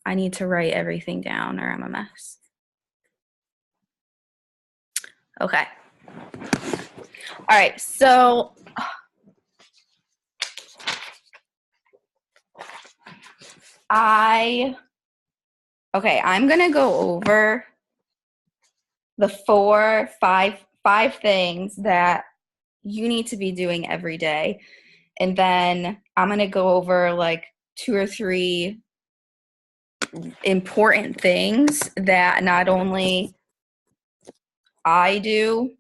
I need to write everything down or I'm a mess. Okay. All right, so I'm gonna go over the five things that you need to be doing every day. And then I'm gonna go over like 2 or 3 important things that not only I do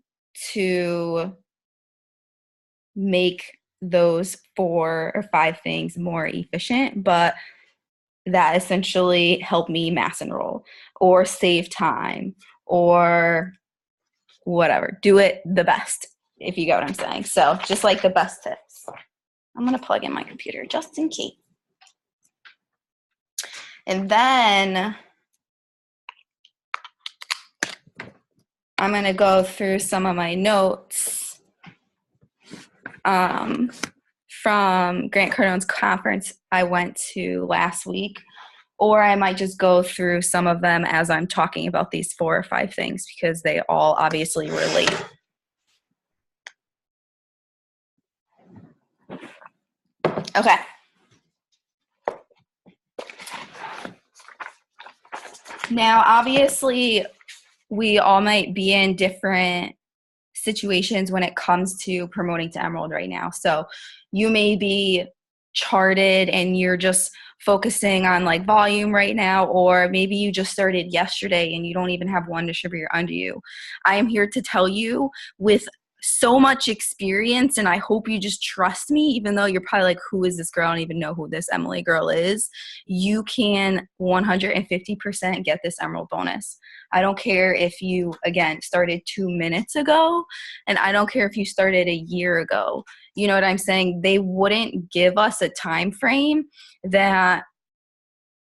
to make those 4 or 5 things more efficient, but that essentially help me mass enroll or save time or whatever. Do it the best, if you get what I'm saying. So just like the best tips. I'm going to plug in my computer just in case. And then I'm going to go through some of my notes from Grant Cardone's conference I went to last week, or I might just go through some of them as I'm talking about these 4 or 5 things because they all obviously relate. Okay. Now, obviously, we all might be in different situations when it comes to promoting to Emerald right now. So you may be charted and you're just focusing on like volume right now, or maybe you just started yesterday and you don't even have one distributor under you. I am here to tell you with so much experience, and I hope you just trust me, even though you're probably like, who is this girl? I don't even know who this Emily girl is. You can 150% get this Emerald bonus. I don't care if you, again, started 2 minutes ago, and I don't care if you started a year ago. You know what I'm saying? They wouldn't give us a time frame that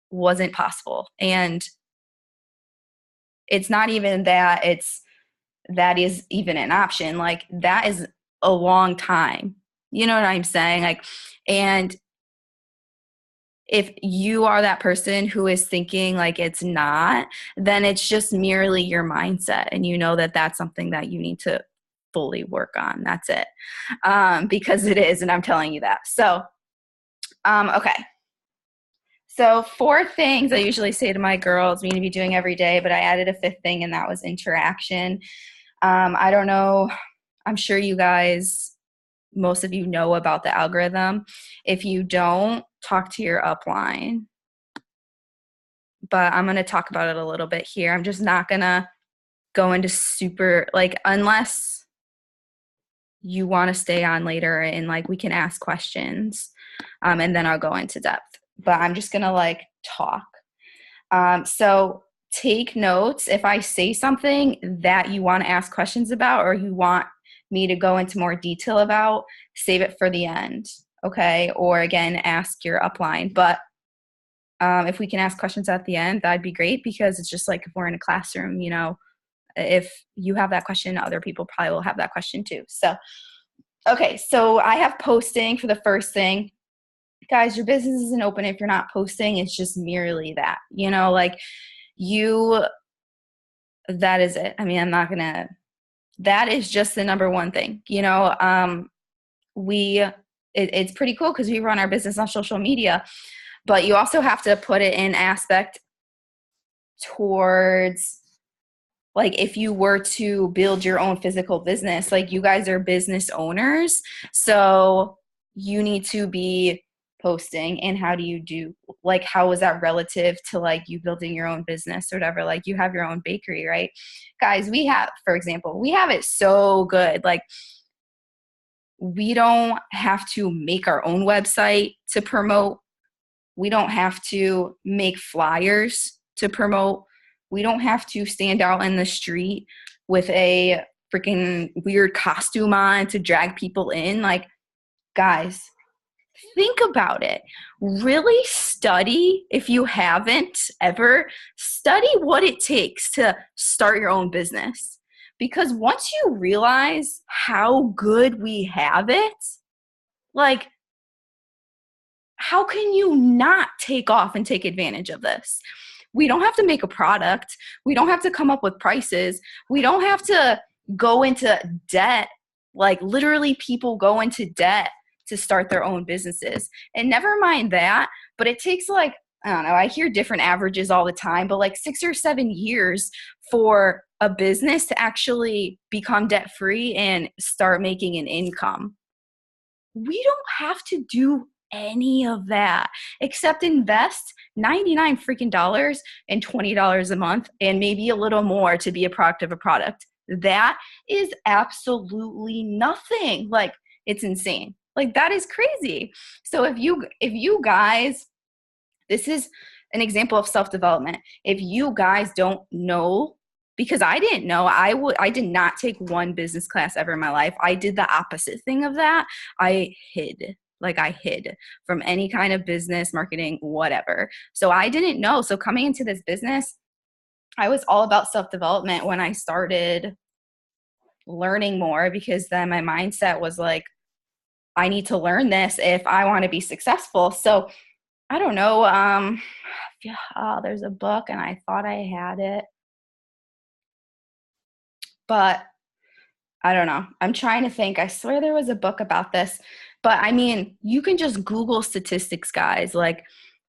wasn't possible. And it's not even that that is even an option. Like, that is a long time. You know what I'm saying? Like, and if you are that person who is thinking like it's not, then it's just merely your mindset. And you know that that's something that you need to fully work on. That's it. Because it is, and I'm telling you that. So, okay. So 4 things I usually say to my girls we need to be doing every day, but I added a 5th thing, and that was interaction. I don't know. I'm sure you guys, most of you know about the algorithm. If you don't, talk to your upline. But I'm going to talk about it a little bit here. I'm just not going to go into super, like, unless you want to stay on later and like we can ask questions, and then I'll go into depth. But I'm just going to like talk. So take notes. If I say something that you want to ask questions about or you want me to go into more detail about, save it for the end, okay? Or again, ask your upline. But if we can ask questions at the end, that'd be great, because it's just like if we're in a classroom, you know, if you have that question, other people probably will have that question too. So, okay, so I have posting for the first thing. Guys, your business isn't open if you're not posting. It's just merely that, you know, like that is it. I mean, I'm not gonna, that is just the number one thing, you know. It's pretty cool because we run our business on social media, but you also have to put it in aspect towards, like, if you were to build your own physical business, like, you guys are business owners, so you need to be posting. And how do you do, like, how is that relative to like you building your own business or whatever? Like, you have your own bakery, right? Guys, we have, for example, we have it so good. Like, we don't have to make our own website to promote. We don't have to make flyers to promote. We don't have to stand out in the street with a freaking weird costume on to drag people in. Like, guys, think about it. Really study, if you haven't ever, study what it takes to start your own business. Because once you realize how good we have it, like, how can you not take off and take advantage of this? We don't have to make a product. We don't have to come up with prices. We don't have to go into debt. Like literally people go into debt to start their own businesses. And never mind that, but it takes like, I don't know, I hear different averages all the time, but like 6 or 7 years for a business to actually become debt free and start making an income. We don't have to do any of that except invest 99 freaking dollars and $20 a month and maybe a little more to be a product of a product. That is absolutely nothing. Like, it's insane. Like, that is crazy. So if you guys, this is an example of self-development. If you guys don't know, because I didn't know, I did not take one business class ever in my life. I did the opposite thing of that. I hid from any kind of business, marketing, whatever. So I didn't know. So coming into this business, I was all about self-development when I started learning more, because then my mindset was like, I need to learn this if I want to be successful. So I don't know. There's a book and I thought I had it, but I don't know. I'm trying to think. I swear there was a book about this, but I mean, you can just Google statistics, guys. Like,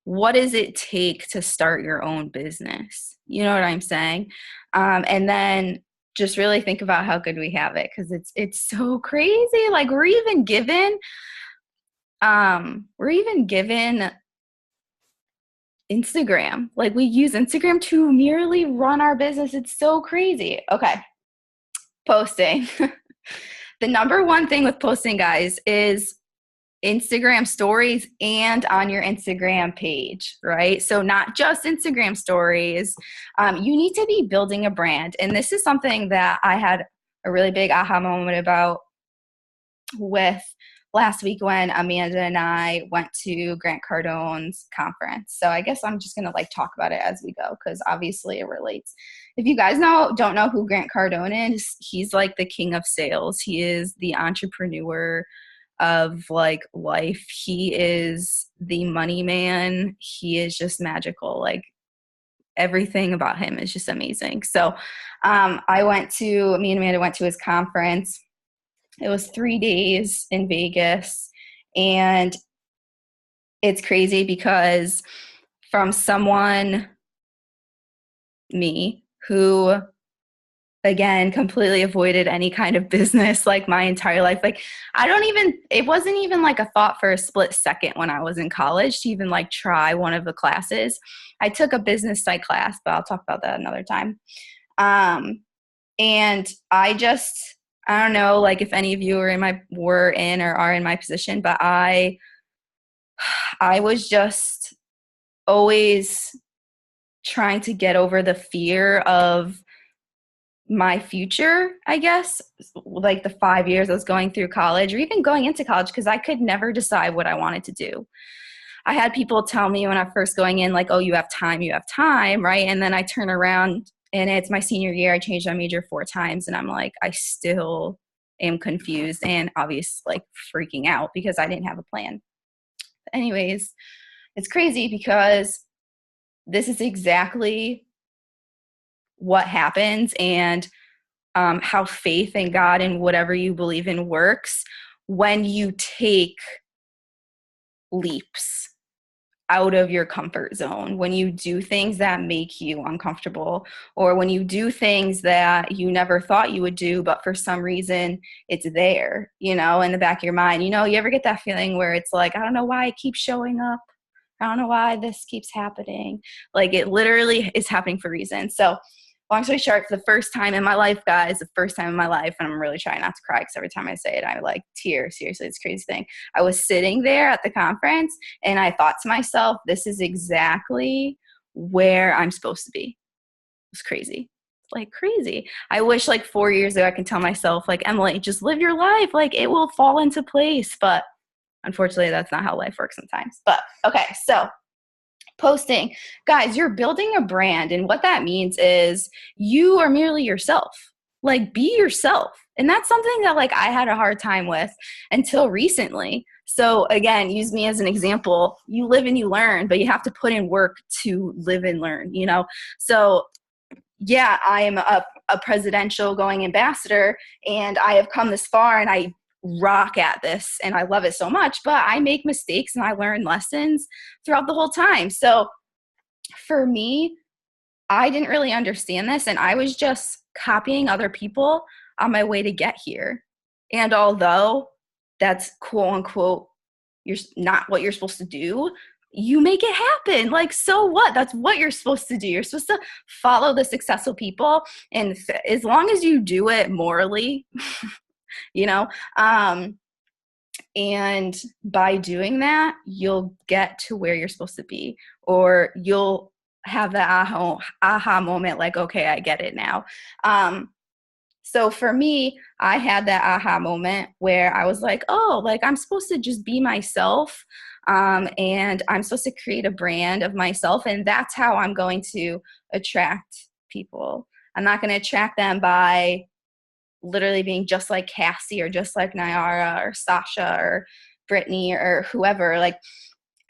what does it take to start your own business? You know what I'm saying? And then just really think about how good we have it, because it's so crazy. Like, we're even given Instagram. Like, we use Instagram to merely run our business. It's so crazy. Okay. Posting. The number one thing with posting, guys, is Instagram stories and on your Instagram page, right? So not just Instagram stories. You need to be building a brand. And this is something that I had a really big aha moment about with last week when Amanda and I went to Grant Cardone's conference. So I guess I'm just going to like talk about it as we go, because obviously it relates. If you guys don't know who Grant Cardone is, he's like the king of sales. He is the entrepreneur of like life. He is the money man. He is just magical. Like, everything about him is just amazing. So me and Amanda went to his conference. It was 3 days in Vegas, and it's crazy because from someone, me, who again completely avoided any kind of business like my entire life. Like, it wasn't even like a thought for a split second when I was in college to even like try one of the classes. I took a business psych class, but I'll talk about that another time. And I don't know, like if any of you were in or are in my position, but I was just always trying to get over the fear of my future, I guess, like the 5 years I was going through college or even going into college, because I could never decide what I wanted to do. I had people tell me when I first going in, like, oh, you have time, right? And then I turn around and it's my senior year. I changed my major 4 times and I'm like, I still am confused and obviously like freaking out because I didn't have a plan. Anyways, it's crazy because this is exactly what happens and how faith in God and whatever you believe in works when you take leaps out of your comfort zone, when you do things that make you uncomfortable, or when you do things that you never thought you would do, but for some reason it's there, in the back of your mind. You ever get that feeling where it's like, I don't know why I keep showing up. I don't know why this keeps happening. Like, it literally is happening for a reason. So long story short, for the first time in my life, guys, and I'm really trying not to cry because every time I say it, I like tear. Seriously, it's a crazy thing. I was sitting there at the conference and I thought to myself, this is exactly where I'm supposed to be. It's crazy. Like crazy. I wish like 4 years ago I could tell myself, like, Emily, just live your life. Like, it will fall into place. But unfortunately, that's not how life works sometimes. But okay, so posting. Guys, you're building a brand, and what that means is you are merely yourself. Like, be yourself. And that's something that like I had a hard time with until recently. So again, use me as an example. You live and you learn, but you have to put in work to live and learn, you know? So yeah, I am a presidential going ambassador, and I have come this far, and I rock at this and I love it so much, but I make mistakes and I learn lessons throughout the whole time. So for me, I didn't really understand this, and I was just copying other people on my way to get here. And although that's quote unquote, you're not what you're supposed to do, you make it happen. Like, so what? That's what you're supposed to do. You're supposed to follow the successful people. And as long as you do it morally, you know, and by doing that, you'll get to where you're supposed to be, or you'll have the aha moment like, okay, I get it now. So for me, I had that aha moment where I was like, oh, like I'm supposed to just be myself. And I'm supposed to create a brand of myself. And that's how I'm going to attract people. I'm not going to attract them by literally being just like Cassie or just like Nyara or Sasha or Brittany or whoever. Like,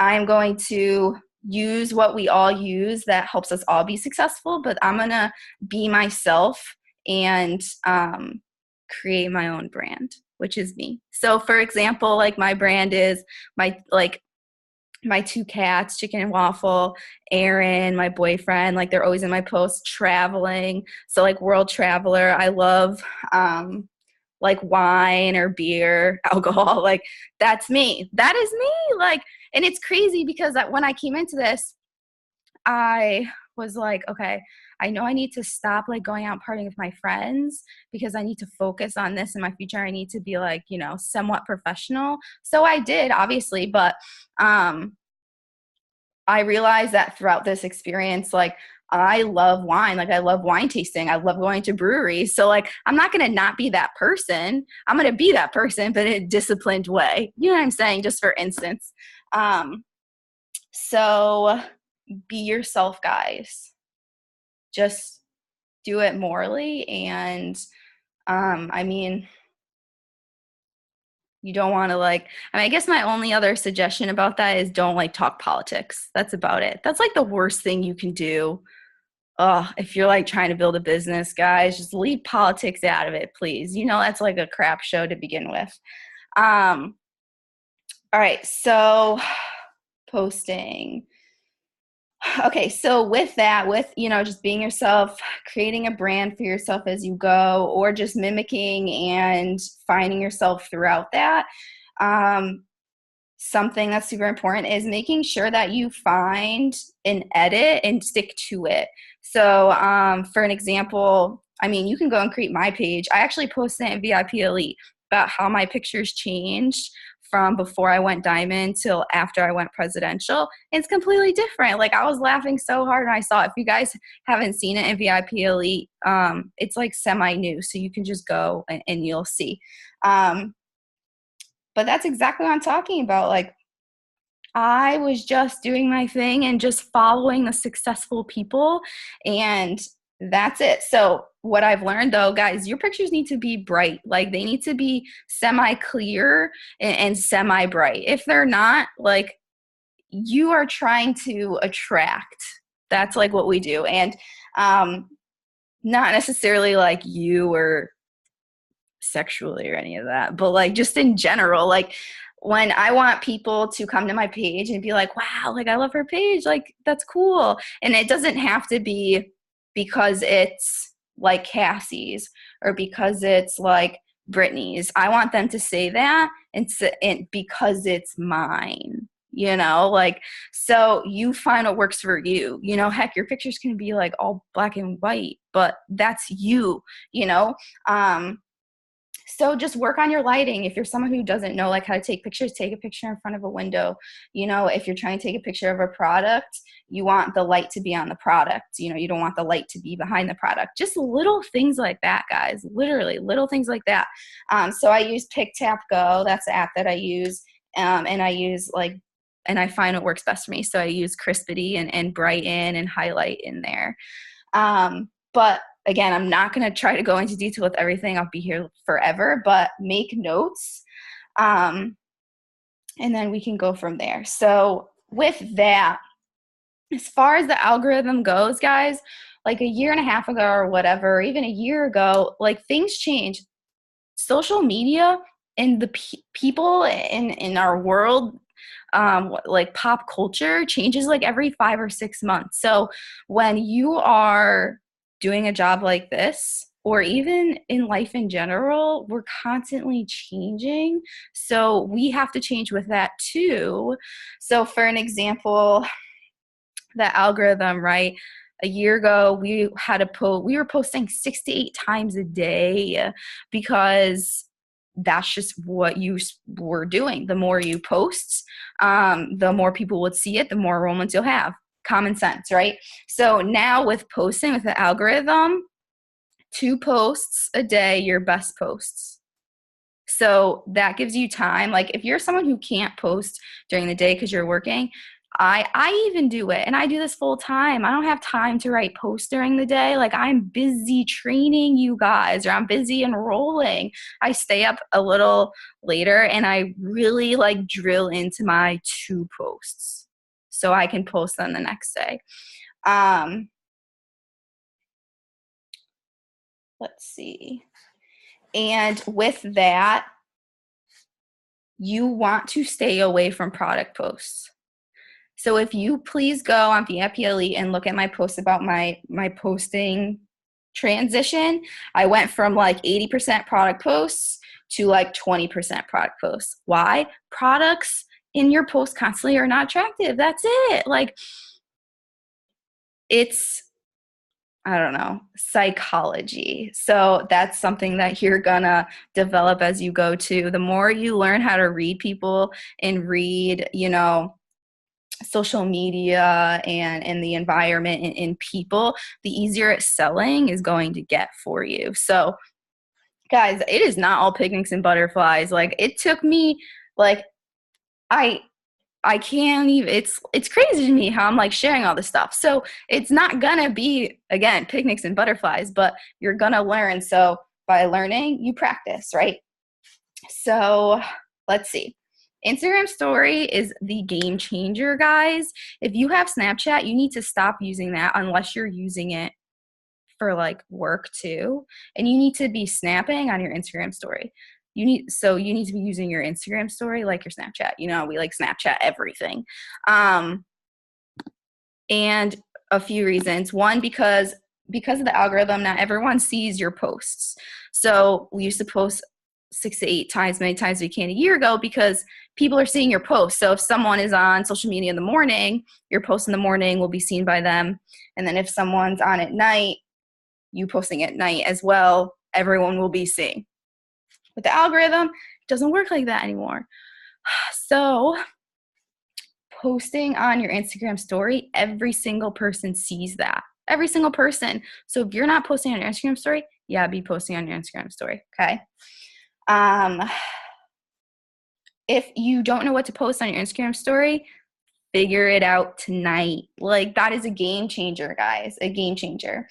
I'm going to use what we all use that helps us all be successful, but I'm going to be myself and create my own brand, which is me. So for example, like my brand is my two cats, Chicken and Waffle, Aaron, my boyfriend, like they're always in my posts traveling. So like world traveler, I love like wine or beer, alcohol, like that's me. That is me. Like, and it's crazy because when I came into this, I was like, okay, I know I need to stop like going out partying with my friends because I need to focus on this in my future. I need to be like, you know, somewhat professional. So I did, obviously, but I realized that throughout this experience, like I love wine. Like I love wine tasting. I love going to breweries. So like I'm not going to not be that person. I'm going to be that person, but in a disciplined way. You know what I'm saying? Just for instance. So be yourself, guys. Just do it morally. And I mean, you don't want to like, I mean, I guess my only other suggestion about that is don't like talk politics. That's about it. That's like the worst thing you can do. Oh, if you're like trying to build a business, guys, just leave politics out of it, please. You know, that's like a crap show to begin with. All right. So posting. Okay, so with that, with, you know, just being yourself, creating a brand for yourself as you go, or just mimicking and finding yourself throughout that, something that's super important is making sure that you find an edit and stick to it. So for an example, I mean, you can go and create my page. I actually posted in VIP Elite about how my pictures changed from before I went diamond till after I went presidential. It's completely different. Like I was laughing so hard when I saw it. If you guys haven't seen it in VIP Elite, it's like semi-new, so you can just go and you'll see. But that's exactly what I'm talking about. Like I was just doing my thing and just following the successful people, and that's it. So what I've learned though, guys, your pictures need to be bright. Like they need to be semi-clear and semi-bright. If they're not, like you are trying to attract. That's like what we do. And not necessarily like you or sexually or any of that, but like just in general, like when I want people to come to my page and be like, wow, like I love her page, like that's cool. And it doesn't have to be because it's like Cassie's or because it's like Brittany's. I want them to say that and because it's mine. You know, like, so you find what works for you. You know, heck, your pictures can be like all black and white, but that's you, you know. So just work on your lighting. If you're someone who doesn't know like how to take pictures, take a picture in front of a window. You know, if you're trying to take a picture of a product, you want the light to be on the product. You know, you don't want the light to be behind the product. Just little things like that, guys. Literally little things like that. So I use PicTapGo. That's the app that I use. And I use like, and I find what works best for me. So I use Crispity and brighten and highlight in there. But again, I'm not going to try to go into detail with everything. I'll be here forever, but make notes. And then we can go from there. So with that, as far as the algorithm goes, guys, like a year and a half ago or whatever, or even a year ago, like things change. Social media and the people in our world, like pop culture, changes like every 5 or 6 months. So when you are doing a job like this, or even in life in general, we're constantly changing. So we have to change with that too. So for an example, the algorithm, right? A year ago, we were posting 6 to 8 times a day because that's just what you were doing. The more you post, the more people would see it, the more enrollments you'll have. Common sense, right? So now with posting, with the algorithm, 2 posts a day, your best posts. So that gives you time. Like if you're someone who can't post during the day because you're working, I even do it, and I do this full time. I don't have time to write posts during the day. Like I'm busy training you guys, or I'm busy enrolling. I stay up a little later and I really like drill into my 2 posts so I can post them the next day. Let's see. And with that, you want to stay away from product posts. So if you please go on VIP Elite and look at my post about my posting transition, I went from like 80% product posts to like 20% product posts. Why? Products in your post constantly are not attractive. That's it. Like it's, I don't know, psychology. So that's something that you're gonna develop as you go too. The more you learn how to read people and read, social media and the environment and people, the easier it's selling is going to get for you. So guys, it is not all picnics and butterflies. Like it took me like I can't even, it's crazy to me how I'm like sharing all this stuff. So it's not gonna be, again, picnics and butterflies, but you're gonna learn. So by learning, you practice, right? So let's see. Instagram story is the game changer, guys. If you have Snapchat, you need to stop using that unless you're using it for like work too. And you need to be snapping on your Instagram story. You need to be using your Instagram story like your Snapchat. We like Snapchat everything. And a few reasons. One, because of the algorithm, not everyone sees your posts. So we used to post 6 to 8 times, many times we can a year ago, because people are seeing your posts. So if someone is on social media in the morning, your post in the morning will be seen by them. And then if someone's on at night, you posting at night as well, everyone will be seeing. With the algorithm, it doesn't work like that anymore. So posting on your Instagram story, every single person sees that. Every single person. So if you're not posting on your Instagram story, be posting on your Instagram story, okay? If you don't know what to post on your Instagram story, figure it out tonight. Like that is a game changer, guys, a game changer.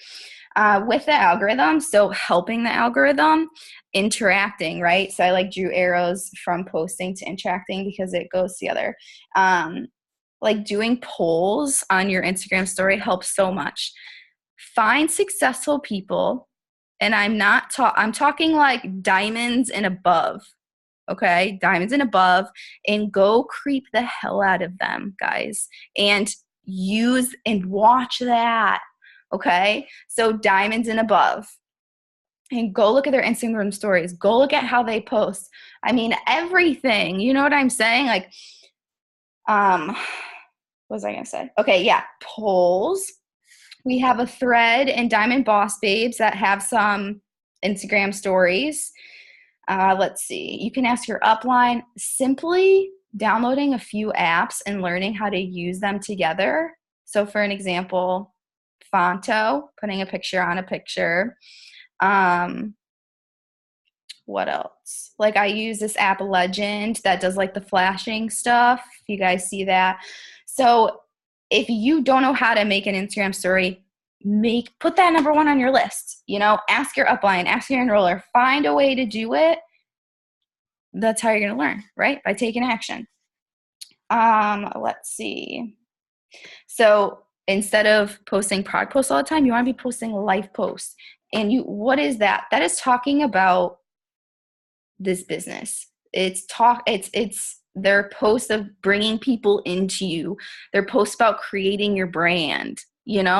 With the algorithm, so helping the algorithm, interacting, right? So I like drew arrows from posting to interacting because it goes together. Like doing polls on your Instagram story helps so much. Find successful people, and I'm talking like diamonds and above. Okay, diamonds and above, and go creep the hell out of them, guys, and use and watch that. Okay, so diamonds and above, and go look at their Instagram stories. Go look at how they post. I mean, everything. You know what I'm saying? Like, what was I gonna say? Okay, yeah, polls. We have a thread in Diamond Boss Babes that have some Instagram stories. Let's see. You can ask your upline. Simply downloading a few apps and learning how to use them together. So for an example, Fonto, putting a picture on a picture. What else? Like I use this app Legend that does like the flashing stuff. You guys see that? So if you don't know how to make an Instagram story, put that number one on your list. Ask your upline, ask your enroller, find a way to do it. That's how you're going to learn, right? By taking action. Let's see. So instead of posting product posts all the time, you want to be posting life posts. And what is that? That is talking about this business. It's their posts of bringing people into you. Their posts about creating your brand.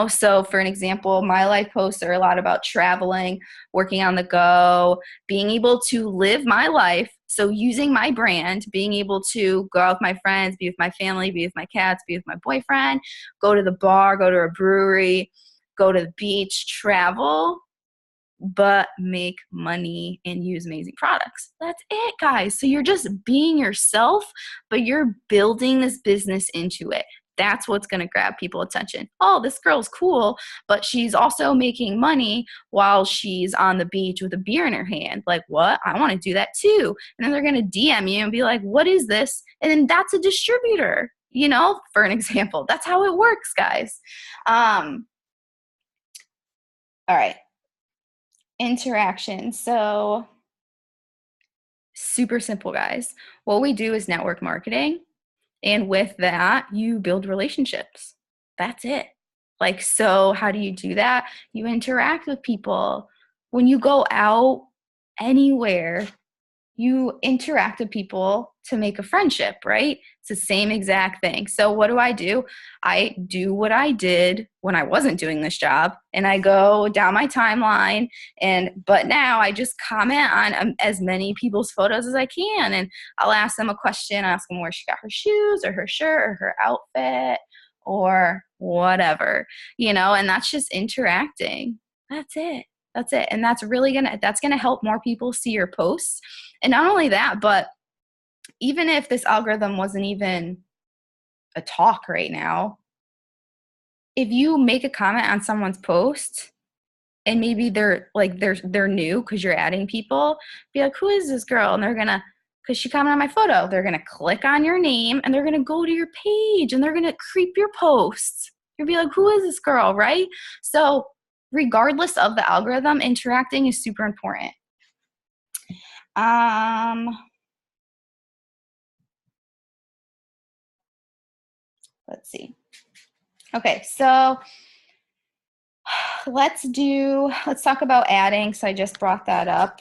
So for an example, my life posts are a lot about traveling, working on the go, being able to live my life. So using my brand, being able to go out with my friends, be with my family, be with my cats, be with my boyfriend, go to the bar, go to a brewery, go to the beach, travel, but make money and use amazing products. That's it, guys. So you're just being yourself, but you're building this business into it. That's what's going to grab people's attention. Oh, this girl's cool, but she's also making money while she's on the beach with a beer in her hand. Like, what? I want to do that too. And then they're going to DM you and be like, what is this? And then that's a distributor, for an example. That's how it works, guys. All right. Interaction. So super simple, guys. What we do is network marketing. And with that, you build relationships. That's it. So how do you do that? You interact with people. When you go out anywhere, you interact with people to make a friendship, right? It's the same exact thing. So what do? I do what I did when I wasn't doing this job, and I go down my timeline, but now I just comment on as many people's photos as I can, and I'll ask them a question, ask them where she got her shoes or her shirt or her outfit or whatever, and that's just interacting. That's it. And that's gonna help more people see your posts. And not only that, but even if this algorithm wasn't even a talk right now, if you make a comment on someone's post and maybe they're new because you're adding people, be like, who is this girl? And they're gonna, because she commented on my photo, they're gonna click on your name and they're gonna go to your page and they're gonna creep your posts. You'll be like, who is this girl, right? So regardless of the algorithm, interacting is super important. Let's see. Okay, so let's talk about adding. So I just brought that up.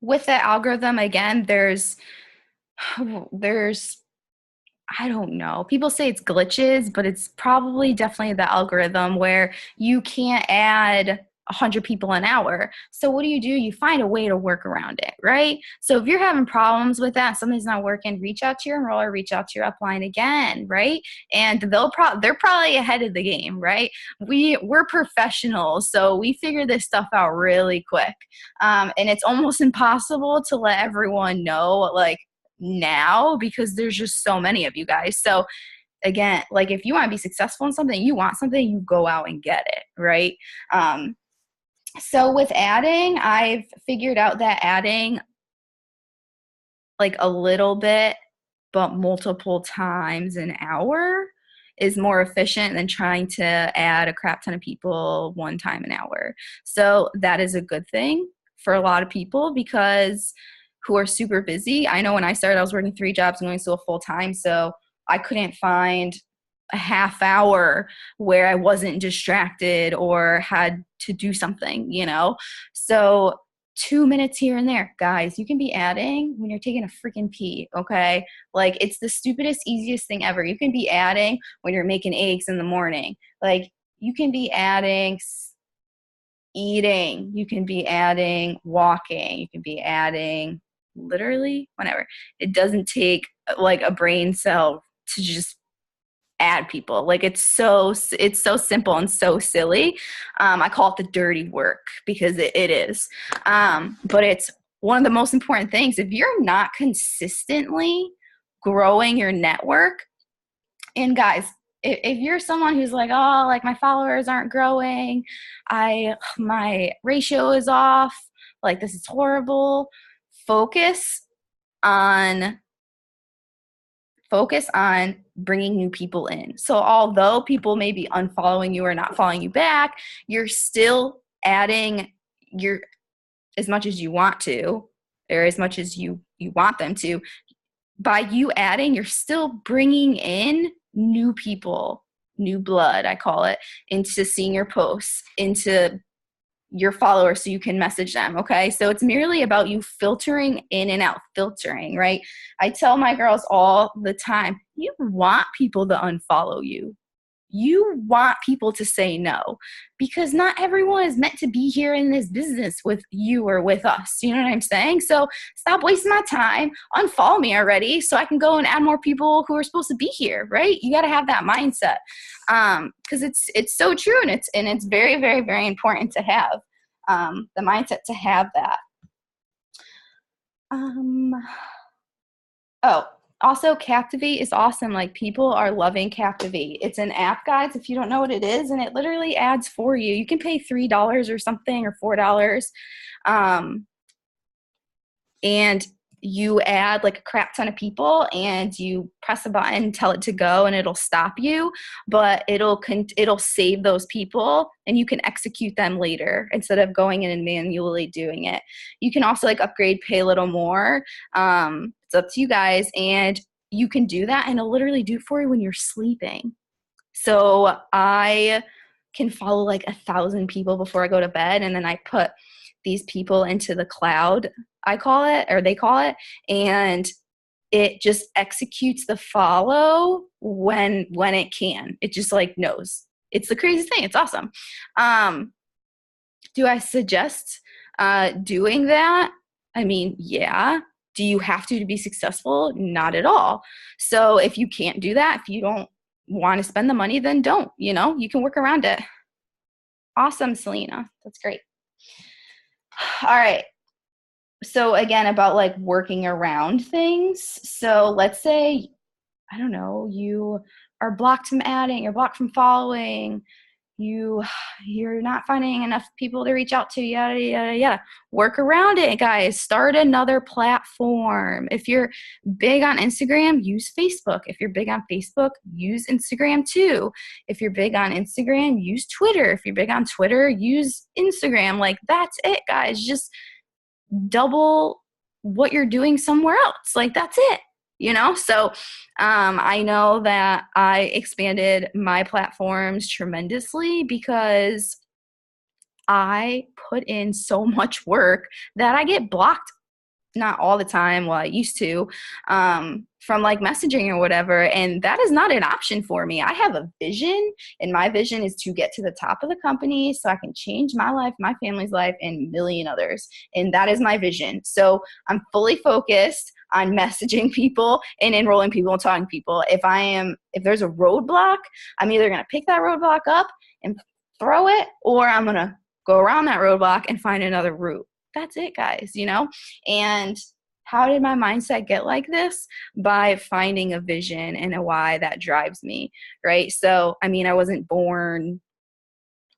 With the algorithm, again, there's I don't know. People say it's glitches, but it's probably definitely the algorithm where you can't add 100 people an hour. So what do? You find a way to work around it, right? So if you're having problems with that, something's not working, reach out to your enroller, reach out to your upline again, right? And they're probably ahead of the game, right? We're professionals, so we figure this stuff out really quick. And it's almost impossible to let everyone know, now, because there's just so many of you guys. So again, if you want to be successful in something, you want something, you go out and get it, right? So with adding, I've figured out that adding a little bit but multiple times an hour is more efficient than trying to add a crap ton of people one time an hour. So that is a good thing for a lot of people because who are super busy. I know when I started, I was working 3 jobs and going still full time. So I couldn't find a half hour where I wasn't distracted or had to do something, So 2 minutes here and there, guys, you can be adding when you're taking a freaking pee, okay? It's the stupidest, easiest thing ever. You can be adding when you're making eggs in the morning. You can be adding eating. You can be adding walking. You can be adding literally whenever. It doesn't take a brain cell to just add people. It's so simple and so silly. I call it the dirty work because it is. But it's one of the most important things. If you're not consistently growing your network, and guys, if you're someone who's my followers aren't growing, my ratio is off, this is horrible, focus on focus on bringing new people in. So although people may be unfollowing you or not following you back, you're still adding your as much as you want to, or as much as you want them to. By you adding, you're still bringing in new people, new blood, I call it, into seeing your posts, into your followers so you can message them. Okay. So it's merely about you filtering in and out, filtering, right? I tell my girls all the time, you want people to unfollow you. You want people to say no, because not everyone is meant to be here in this business with you or with us. You know what I'm saying? So stop wasting my time. Unfollow me already so I can go and add more people who are supposed to be here, right? You got to have that mindset, because it's so true, and it's very, very, very important to have the mindset to have that. Also, Captivate is awesome. Like, people are loving Captivate. It's an app, guys, if you don't know what it is, and it literally adds for you. You can pay $3 or something, or $4. And you add like a crap ton of people, and you press a button, tell it to go, and it'll stop you, but it'll save those people, and you can execute them later instead of going in and manually doing it. You can also like upgrade, pay a little more. It's up to you guys, and you can do that, and it'll literally do it for you when you're sleeping. So I can follow like 1,000 people before I go to bed, and then I put these people into the cloud, I call it, or they call it, and it just executes the follow when it can. It just like knows. It's the craziest thing. It's awesome. Do I suggest doing that? I mean, yeah. Do you have to be successful? Not at all. So if you can't do that, if you don't want to spend the money, then don't. You can work around it. Awesome, Selena. That's great. All right. So again, about like working around things. So let's say, I don't know, you are blocked from adding, you're blocked from following, you're not finding enough people to reach out to, yada, yada, yada. Work around it, guys. Start another platform. If you're big on Instagram, use Facebook. If you're big on Facebook, use Instagram too. If you're big on Instagram, use Twitter. If you're big on Twitter, use Instagram. Like, that's it, guys. Just double what you're doing somewhere else. Like, that's it. So I know that I expanded my platforms tremendously because I put in so much work that I get blocked, not all the time, well, I used to, from like messaging or whatever. And that is not an option for me. I have a vision, and my vision is to get to the top of the company so I can change my life, my family's life, and a million others. And that is my vision. So I'm fully focused on messaging people and enrolling people and talking to people. If there's a roadblock, I'm either going to pick that roadblock up and throw it, or I'm going to go around that roadblock and find another route. That's it, guys, And how did my mindset get like this? By finding a vision and a why that drives me, right? So, I wasn't born,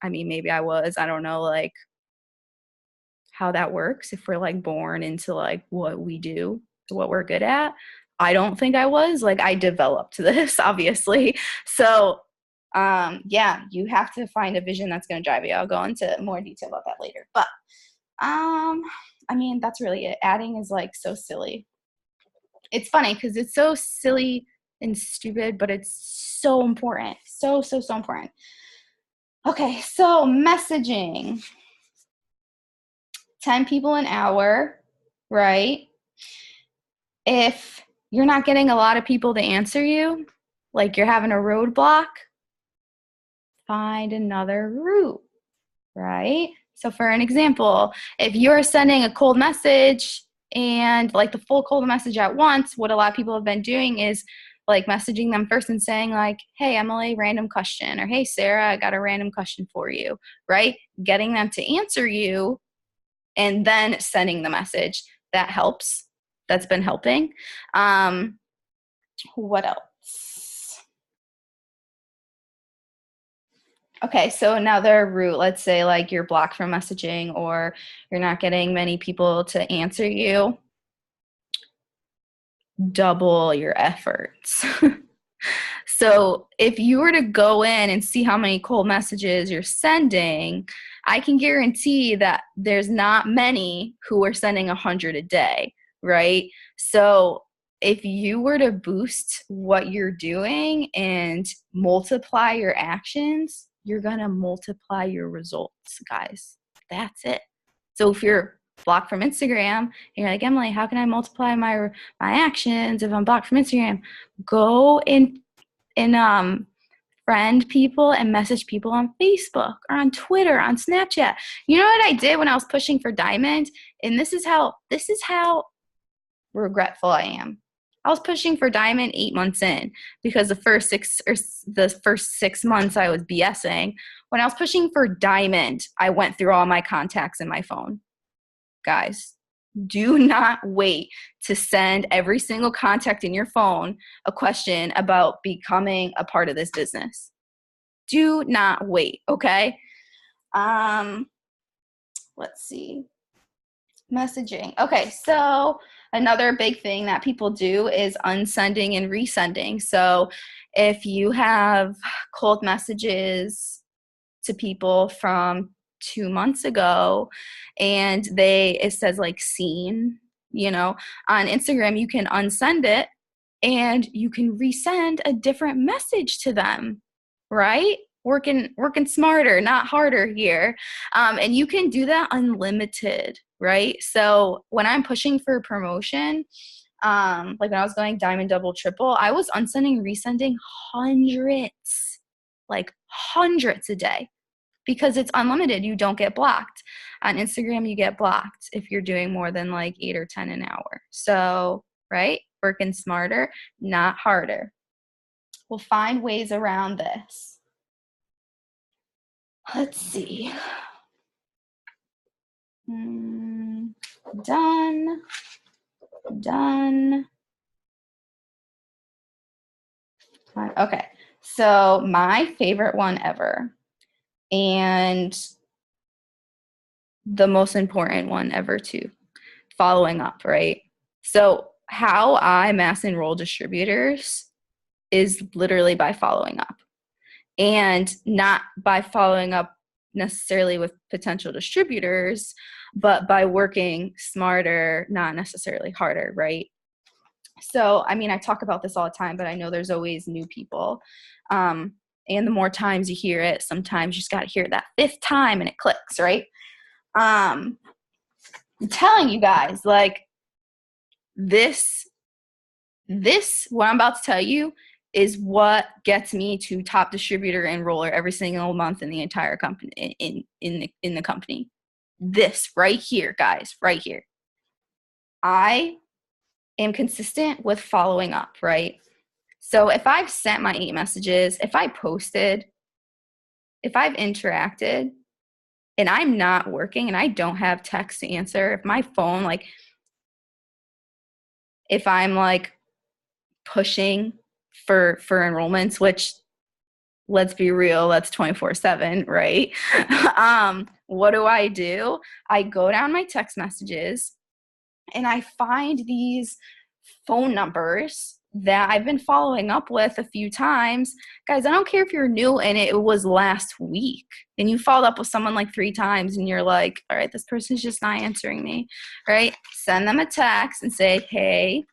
maybe I was, I don't know, like, how that works, if we're like born into like what we do, what we're good at. I don't think I was. Like, I developed this, obviously. So, yeah, you have to find a vision that's going to drive you. I'll go into more detail about that later. But that's really it. Adding is like so silly. It's funny because it's so silly and stupid, but it's so important. So, so, so important. Okay, so messaging. 10 people an hour, right? If you're not getting a lot of people to answer you, like you're having a roadblock, find another route, right? So for an example, if you're sending a cold message and like the full cold message at once, what a lot of people have been doing is like messaging them first and saying like, hey, Emily, random question, or hey, Sarah, I got a random question for you, right? Getting them to answer you and then sending the message. That helps. That's been helping. What else? Okay, so another route, let's say like you're blocked from messaging or you're not getting many people to answer you. double your efforts. So if you were to go in and see how many cold messages you're sending, I can guarantee that there's not many who are sending 100 a day, right? So if you were to boost what you're doing and multiply your actions, you're going to multiply your results, guys. That's it. So if you're blocked from Instagram and you're like, Emily, how can I multiply my actions if I'm blocked from Instagram? Go and friend people and message people on Facebook or on Twitter, on Snapchat. You know what I did when I was pushing for Diamond? And this is how regretful I am. I was pushing for Diamond 8 months in because the first 6 months I was BSing. When I was pushing for Diamond, I went through all my contacts in my phone. Guys, do not wait to send every single contact in your phone a question about becoming a part of this business. Do not wait, okay? Let's see. Messaging. Okay, so another big thing that people do is unsending and resending. So if you have cold messages to people from 2 months ago and it says like seen, on Instagram, you can unsend it and you can resend a different message to them, right? Working smarter, not harder here. And you can do that unlimited, right? So when I'm pushing for a promotion, like when I was going diamond, double, triple, I was unsending, resending hundreds a day because it's unlimited. You don't get blocked. On Instagram, you get blocked if you're doing more than like 8 or 10 an hour. So, right? Working smarter, not harder. We'll find ways around this. Let's see. Done. Okay. So my favorite one ever and the most important one ever too, following up, right? So how I mass enroll distributors is literally by following up, and not by following up necessarily with potential distributors, but by working smarter, not necessarily harder, right? So, I mean, I talk about this all the time, but I know there's always new people. And the more times you hear it, sometimes you just got to hear it that 5th time and it clicks, right? I'm telling you guys, like, this, what I'm about to tell you is what gets me to top distributor enroller every single month in the entire company, in the company. This right here, guys, right here. I am consistent with following up, right? So if I've sent my 8 messages, if I posted, if I've interacted, and I'm not working and I don't have text to answer, if my phone, like, if I'm like pushing for enrollments, which, let's be real, that's 24/7, right? What do? I go down my text messages and I find these phone numbers that I've been following up with a few times. Guys, I don't care if you're new and it was last week and you followed up with someone like 3 times and you're like, all right, this person's just not answering me, right? Send them a text and say, hey,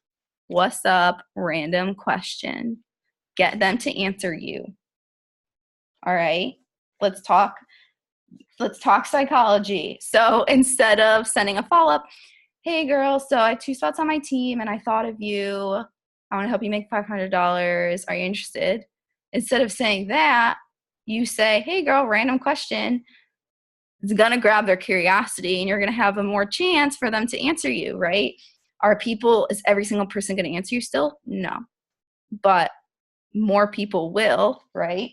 what's up? Random question. Get them to answer you. All right, let's talk psychology. So instead of sending a follow-up, hey girl, so I have 2 spots on my team and I thought of you. I want to help you make $500. Are you interested? Instead of saying that, you say, hey girl, random question. It's going to grab their curiosity and you're going to have a more chance for them to answer you, right? Is every single person going to answer you still? No. But more people will, right?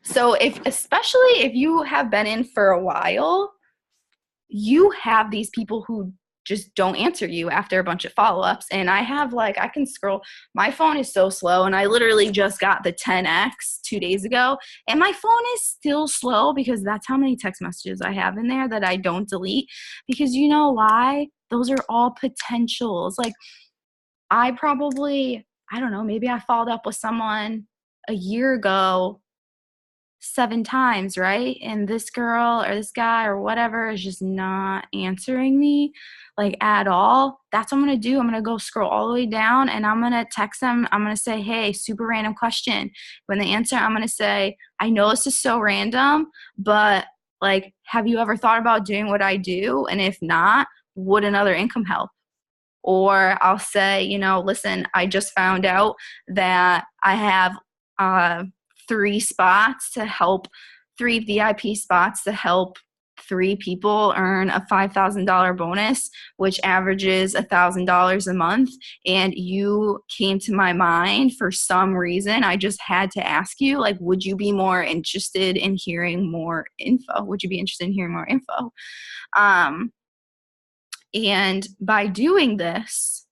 So especially if you have been in for a while, you have these people who just don't answer you after a bunch of follow-ups. And I have like, I can scroll. My phone is so slow, and I literally just got the 10X 2 days ago, and my phone is still slow because that's how many text messages I have in there that I don't delete. Because you know why? Those are all potentials. Like, I don't know, maybe I followed up with someone a year ago 7 times, right? And this girl or this guy or whatever is just not answering me like at all. That's what I'm going to do. I'm going to go scroll all the way down, and I'm going to text them. I'm going to say, hey, super random question. When they answer, I'm going to say, I know this is so random, but like, have you ever thought about doing what I do? And if not, would another income help? Or I'll say, listen, I just found out that I have uh, 3 VIP spots to help 3 people earn a $5,000 bonus, which averages $1,000 a month. And you came to my mind for some reason. I just had to ask you, like, would you be more interested in hearing more info? Would you be interested in hearing more info? And by doing this,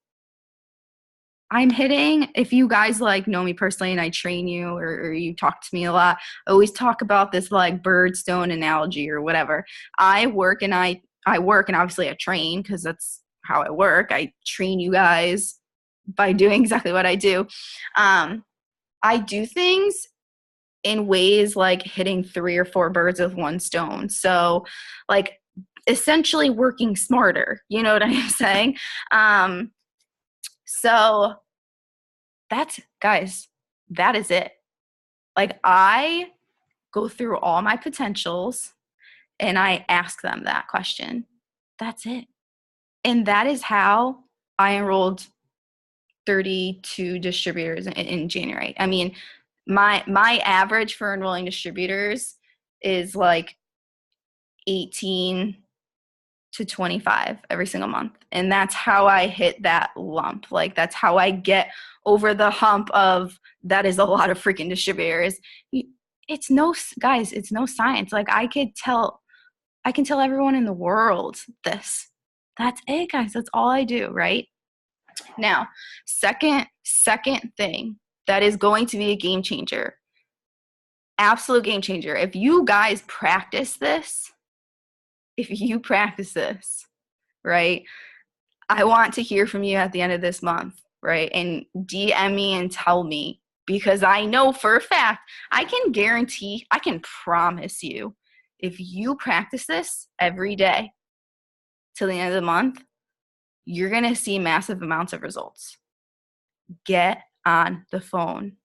I'm hitting, if you guys like know me personally and I train you or you talk to me a lot, I always talk about this like birdstone analogy or whatever. I work and obviously I train because that's how I work. I train you guys by doing exactly what I do. I do things in ways like hitting 3 or 4 birds with one stone. So like essentially working smarter, you know what I'm saying? So guys, that is it. Like, I go through all my potentials and I ask them that question. That's it. And that is how I enrolled 32 distributors in January. I mean, my average for enrolling distributors is like 18 to 25 every single month. And that's how I hit that lump. Like, that's how I get over the hump of that is a lot of freaking distributors. It's no science. Like, I can tell everyone in the world this. That's it, guys. That's all I do, right? Now, second thing that is going to be a game changer. Absolute game changer. If you guys practice this, right? I want to hear from you at the end of this month, right? And DM me and tell me, because I know for a fact, I can promise you, if you practice this every day till the end of the month, you're going to see massive amounts of results. Get on the phone.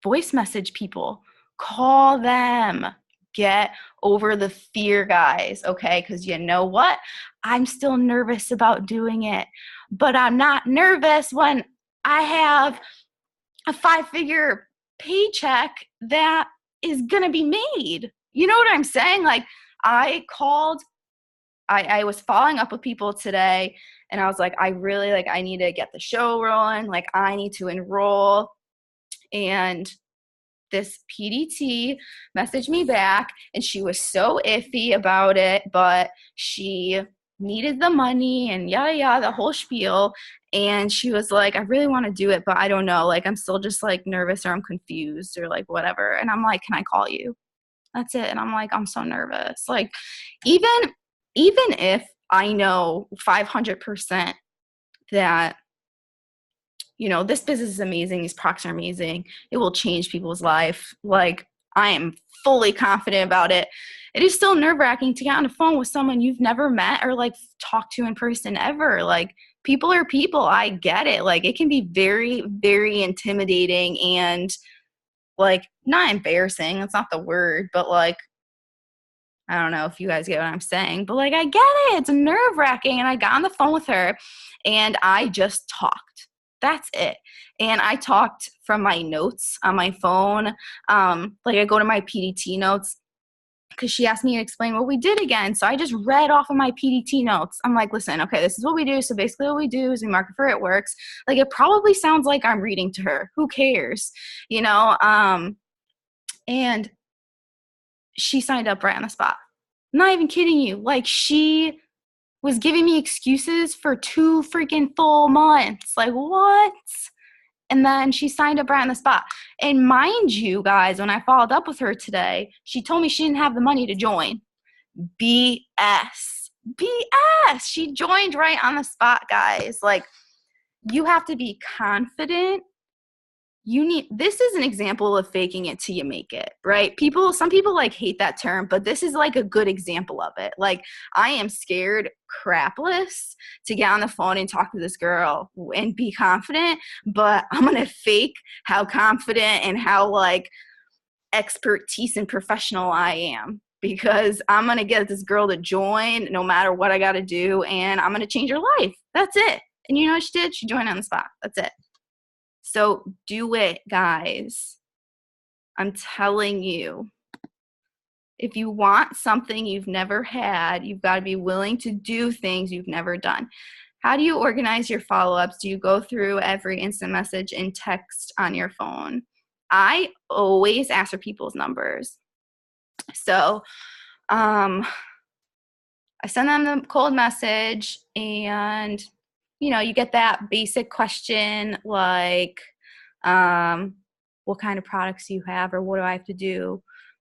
Voice message people. Call them. Get over the fear, guys, okay? Because you know what? I'm still nervous about doing it, but I'm not nervous when I have a 5-figure paycheck that is going to be made. You know what I'm saying? Like, I was following up with people today, and I was like, I really, like, I need to get the show rolling. Like, I need to enroll. And this PDT messaged me back, and she was so iffy about it, but she needed the money and yada yada, the whole spiel. And she was like, I really want to do it, but I don't know. Like, I'm still just like nervous, or I'm confused, or like whatever. And I'm like, can I call you? That's it. And I'm like, I'm so nervous. Like, even if I know 500% that, this business is amazing, these products are amazing, it will change people's life, like, I am fully confident about it, it is still nerve-wracking to get on the phone with someone you've never met or like talked to in person ever. Like, people are people. I get it. Like, it can be very, very intimidating and like not embarrassing. That's not the word, but like, I don't know if you guys get what I'm saying, but like, I get it. It's nerve-wracking. And I got on the phone with her and I just talked. That's it. And I talked from my notes on my phone. Like, I go to my PDT notes because she asked me to explain what we did again. So I just read off of my PDT notes. I'm like, listen, okay, this is what we do. So basically what we do is we market for It Works. Like, it probably sounds like I'm reading to her. Who cares? And she signed up right on the spot. I'm not even kidding you. Like, she was giving me excuses for 2 freaking full months. Like, what? And then she signed up right on the spot. And mind you, guys, when I followed up with her today, she told me she didn't have the money to join. BS. BS. She joined right on the spot, guys. Like, you have to be confident. This is an example of faking it till you make it, right? Some people like hate that term, but this is like a good example of it. Like, I am scared crapless to get on the phone and talk to this girl and be confident, but I'm going to fake how confident and how like expertise and professional I am, because I'm going to get this girl to join no matter what I got to do, and I'm going to change her life. That's it. And you know what she did? She joined on the spot. That's it. So do it, guys. I'm telling you. If you want something you've never had, you've got to be willing to do things you've never done. How do you organize your follow-ups? Do you go through every instant message and text on your phone? I always ask for people's numbers. So I send them the cold message, and you get that basic question like, what kind of products do you have, or what do I have to do?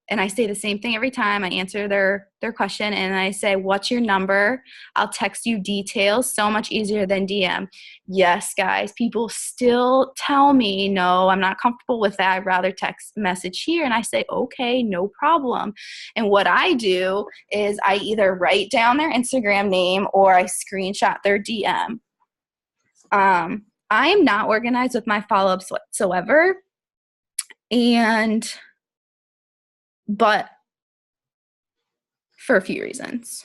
And I say the same thing every time. I answer their question, and I say, what's your number? I'll text you details. So much easier than DM. Yes, guys, people still tell me, no, I'm not comfortable with that. I'd rather text message here. And I say, okay, no problem. And what I do is I either write down their Instagram name or I screenshot their DM. I am not organized with my follow-ups whatsoever. But for a few reasons.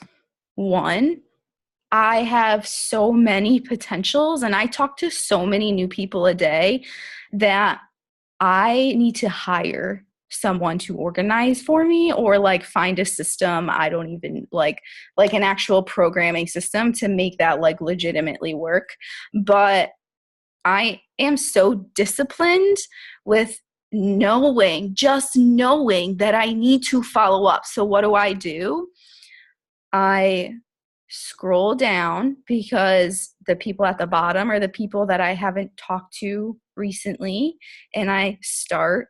One, I have so many potentials and I talk to so many new people a day that I need to hire someone to organize for me, or like find a system. I don't even like an actual programming system to make that like legitimately work. But I am so disciplined with just knowing that I need to follow up. So what do? I scroll down, because the people at the bottom are the people that I haven't talked to recently, and I start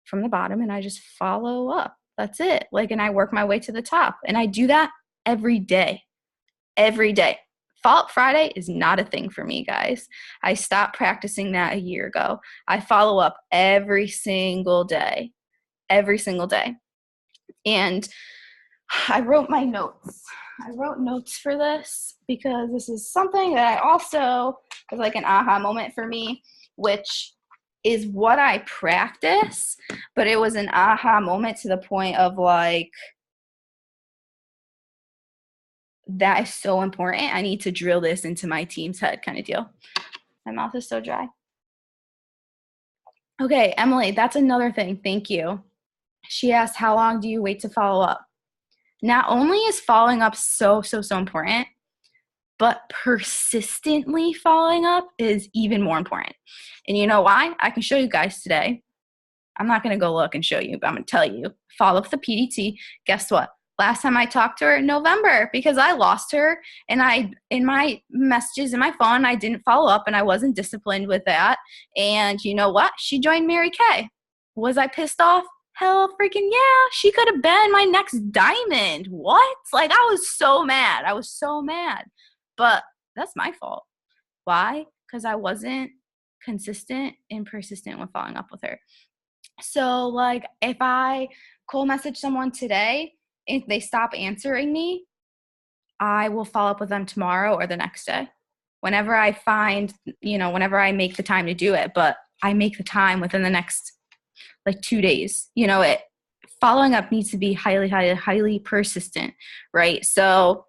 from the bottom and I just follow up. That's it. And I work my way to the top, and I do that every day. Follow-up Friday is not a thing for me, guys. I stopped practicing that a year ago. I follow up every single day. And I wrote my notes. I wrote notes for this because this is something that I also was like an aha moment for me, which is what I practice, but it was an aha moment to the point of like, that is so important. I need to drill this into my team's head kind of deal. My mouth is so dry. Okay, Emily, that's another thing. Thank you. She asked, how long do you wait to follow up? Not only is following up so important, but persistently following up is even more important. And you know why? I can show you guys today. I'm not going to go look and show you, but I'm going to tell you. Follow up the PDT. Guess what? Last time I talked to her in November, because I lost her, and in my messages in my phone, I didn't follow up, and I wasn't disciplined with that. And you know what? She joined Mary Kay. Was I pissed off? Hell freaking yeah. She could have been my next diamond. What? I was so mad. But that's my fault. Why? Because I wasn't consistent and persistent with following up with her. So if I cold message someone today, if they stop answering me, I will follow up with them tomorrow or the next day. Whenever I find, whenever I make the time to do it, but I make the time within the next 2 days. Following up needs to be highly, highly, highly persistent, right? So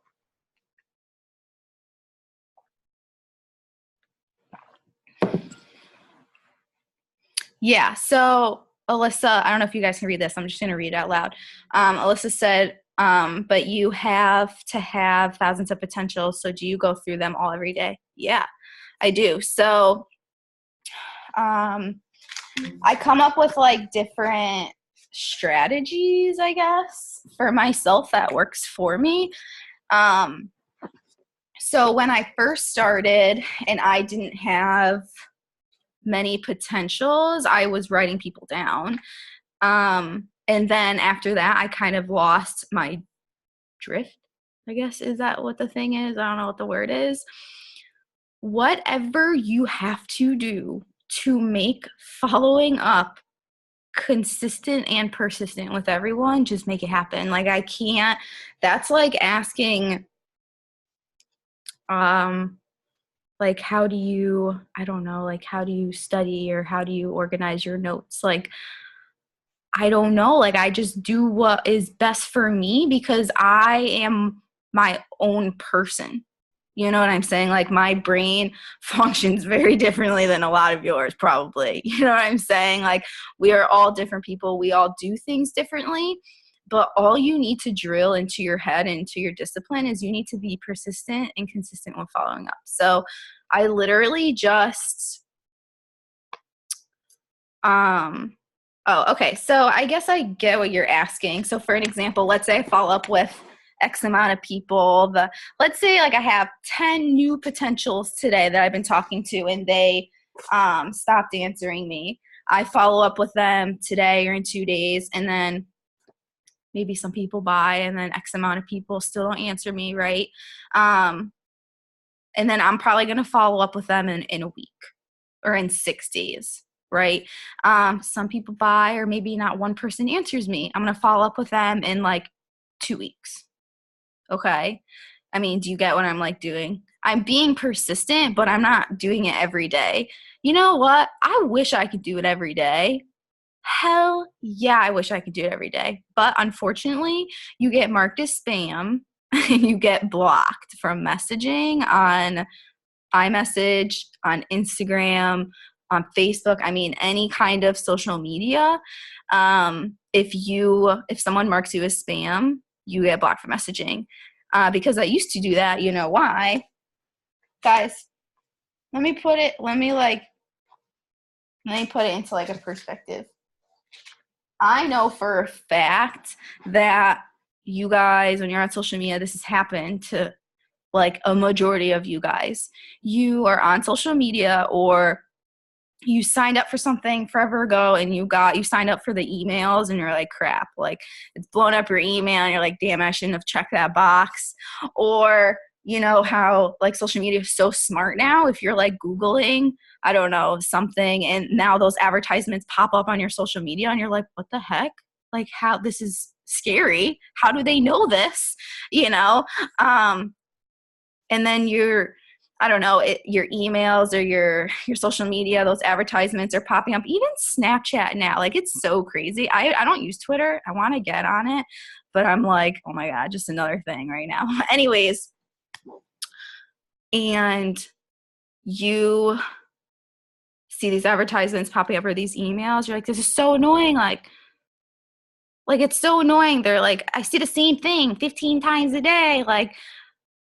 yeah, so Alyssa, I don't know if you guys can read this. I'm just going to read it out loud. Alyssa said, but you have to have thousands of potential. So do you go through them all every day? Yeah, I do. So I come up with different strategies, I guess, for myself that works for me. So when I first started and I didn't have many potentials, I was writing people down. And then after that, I kind of lost my drift, I guess. Is that what the thing is? I don't know what the word is. Whatever you have to do to make following up consistent and persistent with everyone, just make it happen. Like, I can't, that's like asking, like, how do you, I don't know, like, how do you study or how do you organize your notes? Like, I don't know. Like, I just do what is best for me because I am my own person. You know what I'm saying? Like, my brain functions very differently than a lot of yours, probably. You know what I'm saying? Like, we are all different people. We all do things differently. But all you need to drill into your head and into your discipline is you need to be persistent and consistent with following up. So I literally just, oh, okay. So I guess I get what you're asking. So for an example, let's say I follow up with X amount of people. Let's say like I have 10 new potentials today that I've been talking to and they stopped answering me. I follow up with them today or in 2 days, and then maybe some people buy, and then X amount of people still don't answer me, right? And then I'm probably going to follow up with them in a week or in 6 days, right? Some people buy, or maybe not one person answers me. I'm going to follow up with them in like 2 weeks. Okay. I mean, do you get what I'm like doing? I'm being persistent, but I'm not doing it every day. You know what? I wish I could do it every day. Hell yeah, I wish I could do it every day. But unfortunately, you get marked as spam and you get blocked from messaging on iMessage, on Instagram, on Facebook. I mean, any kind of social media. If someone marks you as spam, you get blocked from messaging. Because I used to do that. You know why? Guys, let me put it into like a perspective. I know for a fact that you guys, when you're on social media, this has happened to like a majority of you guys. You are on social media, or you signed up for something forever ago and you signed up for the emails and you're like, crap, like it's blown up your email and you're like, damn, I shouldn't have checked that box. Or, you know how like social media is so smart now. If you're like Googling, I don't know, something, and now those advertisements pop up on your social media and you're like, what the heck? Like, how, this is scary. How do they know this? You know? And then I don't know, your emails or your social media, those advertisements are popping up. Even Snapchat now, like it's so crazy. I don't use Twitter. I want to get on it, but I'm like, oh my God, just another thing right now. Anyways, and you see these advertisements popping up or these emails, you're like, this is so annoying. Like it's so annoying. They're like, I see the same thing 15 times a day. Like,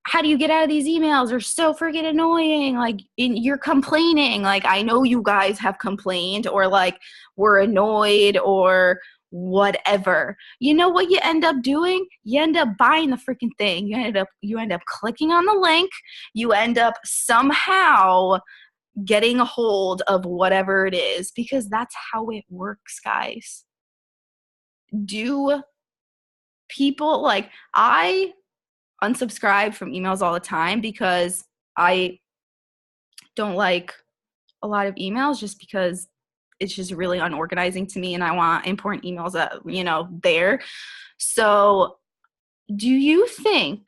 how do you get out of these emails? They're so freaking annoying. Like, you're complaining. Like, I know you guys have complained or like were annoyed or whatever. You know what you end up doing? You end up buying the freaking thing. You end up clicking on the link. You end up somehow getting a hold of whatever it is, because that's how it works, guys. Do people like, I unsubscribe from emails all the time because I don't like a lot of emails, just because it's just really unorganizing to me and I want important emails there. So do you think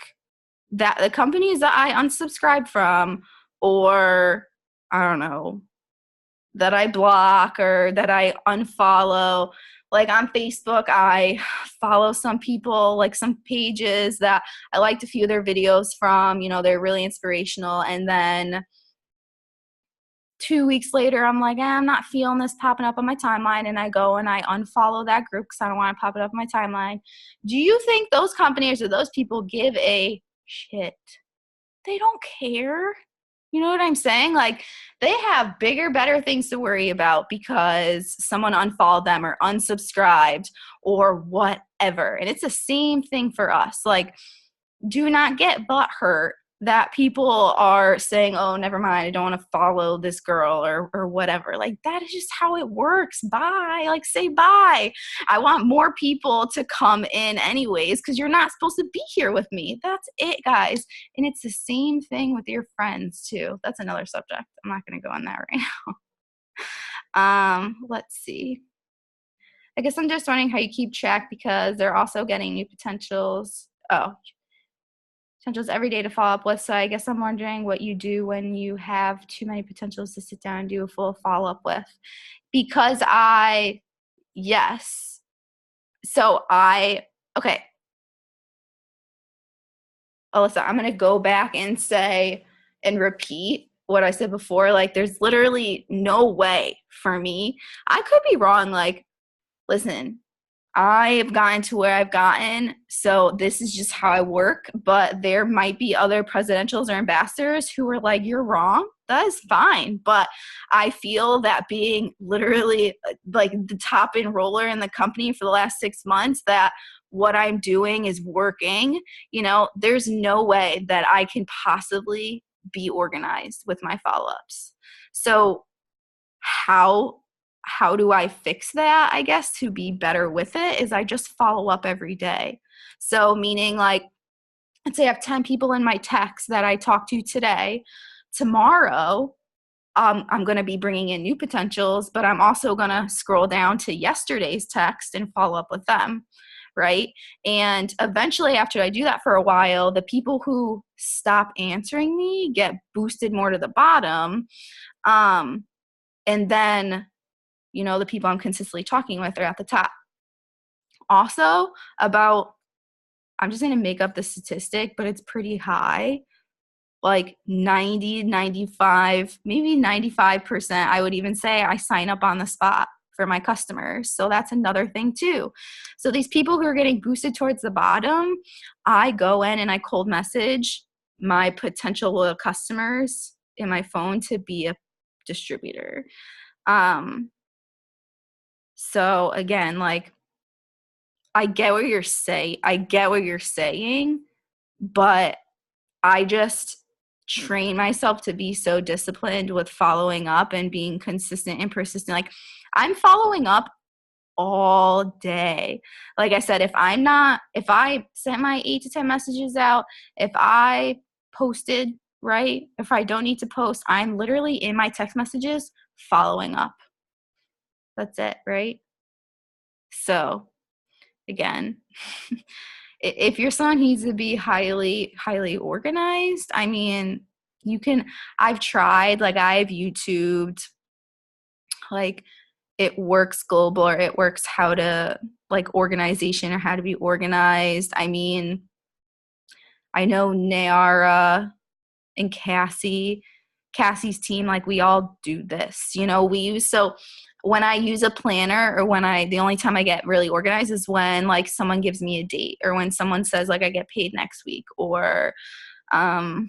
that the companies that I unsubscribe from, or I don't know, that I block or that I unfollow, like on Facebook, I follow some people, like some pages that I liked a few of their videos from, they're really inspirational. And then 2 weeks later, I'm like, I'm not feeling this popping up on my timeline. And I go and I unfollow that group because I don't want to pop it up on my timeline. Do you think those companies or those people give a shit? They don't care. You know what I'm saying? Like, they have bigger, better things to worry about because someone unfollowed them or unsubscribed or whatever. And it's the same thing for us. Like, do not get butthurt that people are saying, oh, never mind, I don't want to follow this girl or whatever. Like, that is just how it works. Bye. Like, say bye. I want more people to come in anyways, because you're not supposed to be here with me. That's it, guys. And it's the same thing with your friends too. That's another subject. I'm not going to go on that right now. Let's see. I guess I'm just wondering how you keep track, because they're also getting new potentials. Potentials every day to follow up with. So I guess I'm wondering what you do when you have too many potentials to sit down and do a full follow up with. Because yes. So okay. Alyssa, I'm going to go back and say and repeat what I said before. Like, there's literally no way for me. I could be wrong. Like, listen, I've gotten to where I've gotten, so this is just how I work. But there might be other presidentials or ambassadors who are like, you're wrong. That is fine. But I feel that being literally like the top enroller in the company for the last 6 months, that what I'm doing is working. There's no way that I can possibly be organized with my follow-ups. So how do I fix that, I guess, to be better with it, is I just follow up every day. So meaning, like, let's say I have 10 people in my text that I talked to today. Tomorrow, I'm going to be bringing in new potentials, but I'm also going to scroll down to yesterday's text and follow up with them, right? And eventually, after I do that for a while, the people who stop answering me get boosted more to the bottom. And then, the people I'm consistently talking with are at the top. Also, I'm just going to make up the statistic, but it's pretty high. Like 90, 95, maybe 95%, I would even say, I sign up on the spot for my customers. So that's another thing too. So these people who are getting boosted towards the bottom, I go in and I cold message my potential loyal customers in my phone to be a distributor. So again, like, I get what you're saying, but I just train myself to be so disciplined with following up and being consistent and persistent. Like, I'm following up all day. Like I said, if I sent my 8 to 10 messages out, if I posted, right? If I don't need to post, I'm literally in my text messages following up. That's it, right? So again, if you're someone who needs to be highly, highly organized, I mean, I've tried, like, I've YouTubed, like, It Works Global, or It Works How to, like, organization, or how to be organized. I mean, I know Nayara and Cassie's team, like, we all do this, so when I use a planner, or the only time I get really organized is when, like, someone gives me a date, or when someone says, like, I get paid next week, or I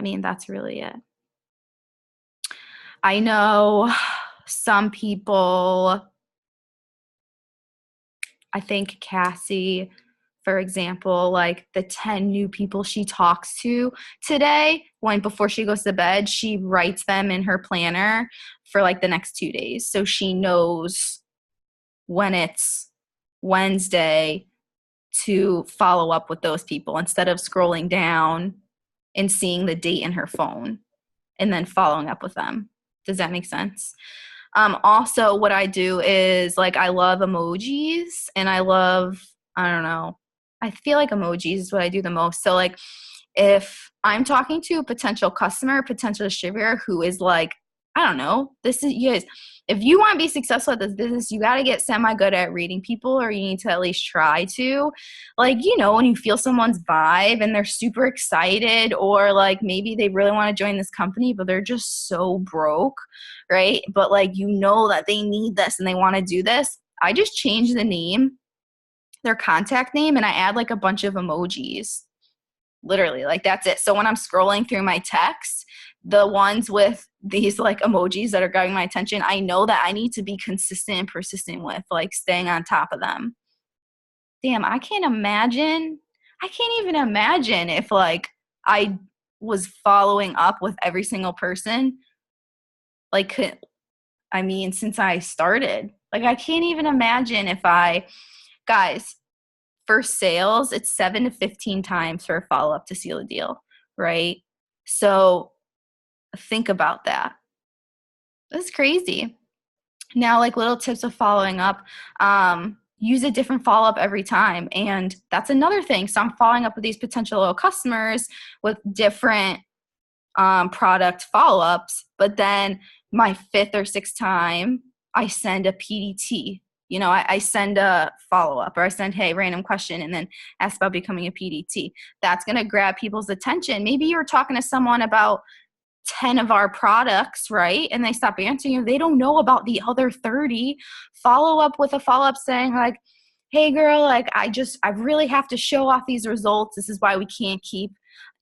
mean, that's really it. I know some people, I think Cassie, for example, like, the 10 new people she talks to today, before she goes to bed, she writes them in her planner for, like, the next 2 days. So she knows when it's Wednesday to follow up with those people, instead of scrolling down and seeing the date in her phone and then following up with them. Does that make sense? Also, what I do is, like, I love emojis, and I don't know, I feel like emojis is what I do the most. So, like, if I'm talking to a potential customer, potential distributor who is like, I don't know, you guys, if you want to be successful at this business, you got to get semi-good at reading people, or you need to at least try to. Like, when you feel someone's vibe and they're super excited, or, like, maybe they really want to join this company, but they're just so broke, right? But, like, that they need this and they want to do this. I just change the name, their contact name, and I add, like, a bunch of emojis. Literally, like, that's it. So when I'm scrolling through my texts, the ones with these, like, emojis that are grabbing my attention, I know that I need to be consistent and persistent with, like, staying on top of them. Damn, I can't imagine I can't even imagine if like I was following up with every single person, like, I mean, since I started. Like, I can't even imagine if guys, for sales, it's 7 to 15 times for a follow up to seal a deal, right? So think about that. That's crazy. Now, like little tips of following up, use a different follow up every time. And that's another thing. So I'm following up with these potential loyal customers with different product follow ups, but then my fifth or sixth time, I send a PDT. You know, I send a follow up, or I send, hey, random question, and then ask about becoming a PDT. That's going to grab people's attention. Maybe you're talking to someone about 10 of our products, right? And they stop answering you. They don't know about the other 30. Follow up with a follow up saying, like, hey, girl, like, I really have to show off these results. This is why we can't keep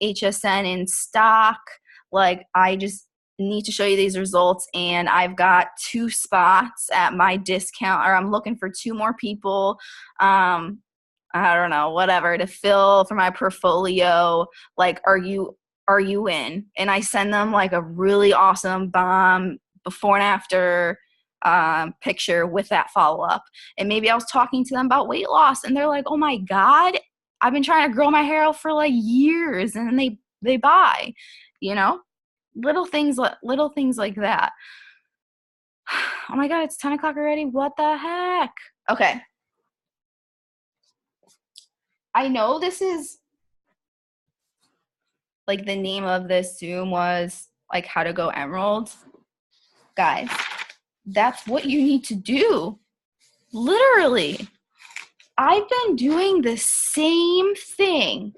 HSN in stock. Like, I just need to show you these results, and I've got 2 spots at my discount, or I'm looking for 2 more people. I don't know, whatever, to fill for my portfolio. Like, are you in? And I send them like a really awesome bomb before and after picture with that follow up. And maybe I was talking to them about weight loss, and they're like, oh my God, I've been trying to grow my hair out for like years, and then they buy, you know, little things like that. Oh my God, it's 10 o'clock already. What the heck? Okay. I know this is like the name of this Zoom was like how to go emerald. Guys, that's what you need to do. Literally. I've been doing the same things,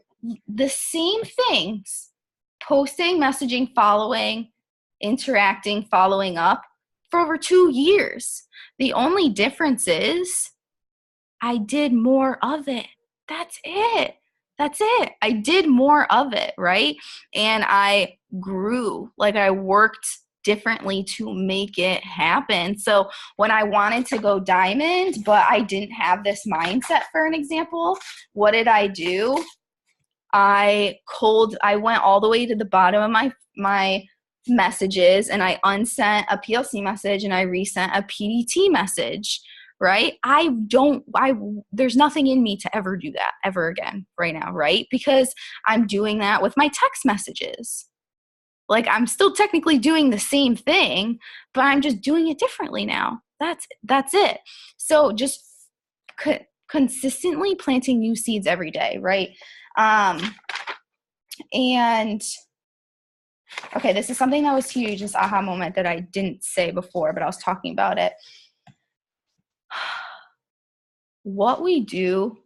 posting, messaging, following, interacting, following up for over 2 years. The only difference is I did more of it. That's it. I did more of it, right? And I grew. Like, I worked differently to make it happen. So when I wanted to go diamond, but I didn't have this mindset, for an example, what did I do? I went all the way to the bottom of my messages, and I unsent a PLC message and I resent a PDT message, right? There's nothing in me to ever do that ever again right now, right? Because I'm doing that with my text messages. Like, I'm still technically doing the same thing, but I'm just doing it differently now. That's it. So just consistently planting new seeds every day, right? And okay, this is something that was huge, this aha moment that I didn't say before, but I was talking about it. What we do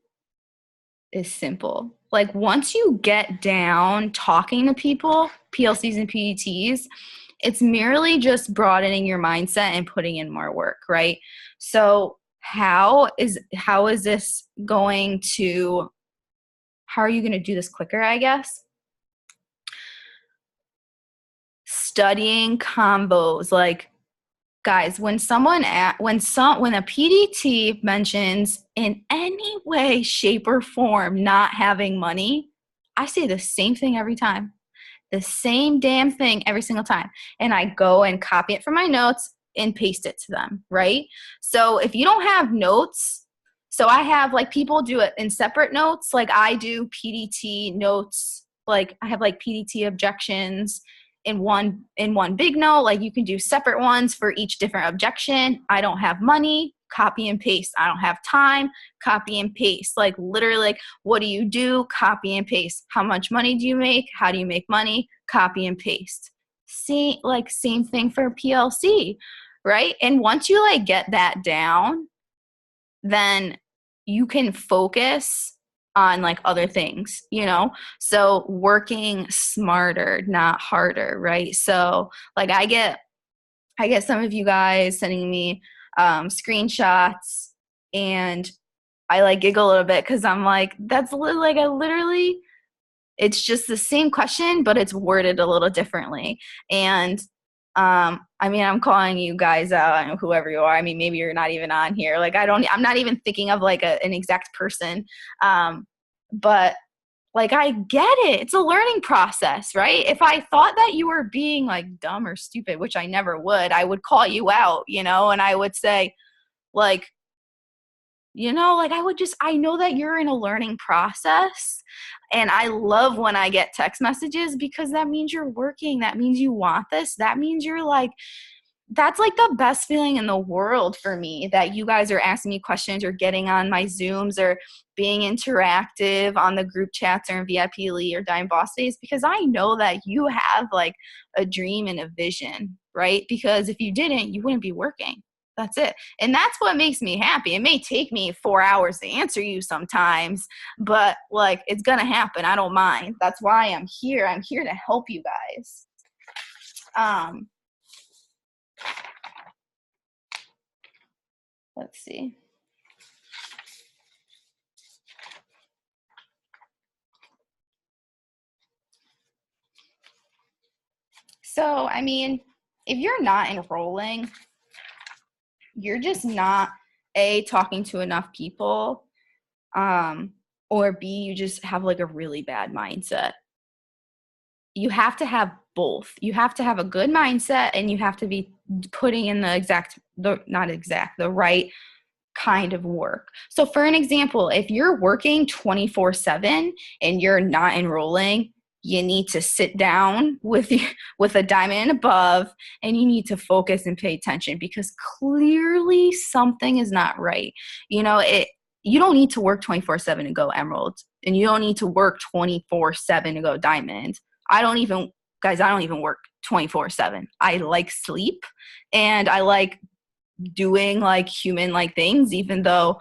is simple. Like, once you get down talking to people, PLCs and PDTs, it's merely just broadening your mindset and putting in more work, right? So how are you going to do this quicker, I guess? Studying combos. Like, guys, when a PDT mentions in any way, shape, or form not having money, I say the same thing every time. The same damn thing every single time. And I go and copy it from my notes and paste it to them, right? So if you don't have notes, so I have, like, people do it in separate notes. Like, I do PDT notes. Like, I have like PDT objections in one big note. Like, you can do separate ones for each different objection. I don't have money, copy and paste. I don't have time, copy and paste. Like, literally, like, what do you do? Copy and paste. How much money do you make? How do you make money? Copy and paste. See, like, same thing for PLC, right? And once you like get that down, then you can focus on like other things, you know? So working smarter, not harder, right? So like, I get some of you guys sending me screenshots, and I like giggle a little bit because I'm like, that's like, it's just the same question, but it's worded a little differently. And I mean, I'm calling you guys out, whoever you are. I mean, maybe you're not even on here. Like, I'm not even thinking of like an exact person. But Like, I get it. It's a learning process, right? If I thought that you were being like dumb or stupid, which I never would, I would call you out, you know, and I would say, like, you know, like I know that you're in a learning process. And I love when I get text messages because that means you're working. That means you want this. That means you're like, that's like the best feeling in the world for me, that you guys are asking me questions or getting on my Zooms or being interactive on the group chats or in VIP Elite or Dime Boss Days, because I know that you have like a dream and a vision, right? Because if you didn't, you wouldn't be working. That's it. And that's what makes me happy. It may take me 4 hours to answer you sometimes, but like it's going to happen. I don't mind. That's why I'm here. I'm here to help you guys. Let's see. So, I mean, if you're not enrolling, you're just not A, talking to enough people, or B, you just have like a really bad mindset. You have to have both. You have to have a good mindset and you have to be putting in the right kind of work. So for an example, if you're working 24/7 and you're not enrolling, you need to sit down with a diamond and above, and you need to focus and pay attention because clearly something is not right. You know, you don't need to work 24/7 to go emerald, and you don't need to work 24/7 to go diamond. I don't even work 24/7. I like sleep and I like doing like human like things, even though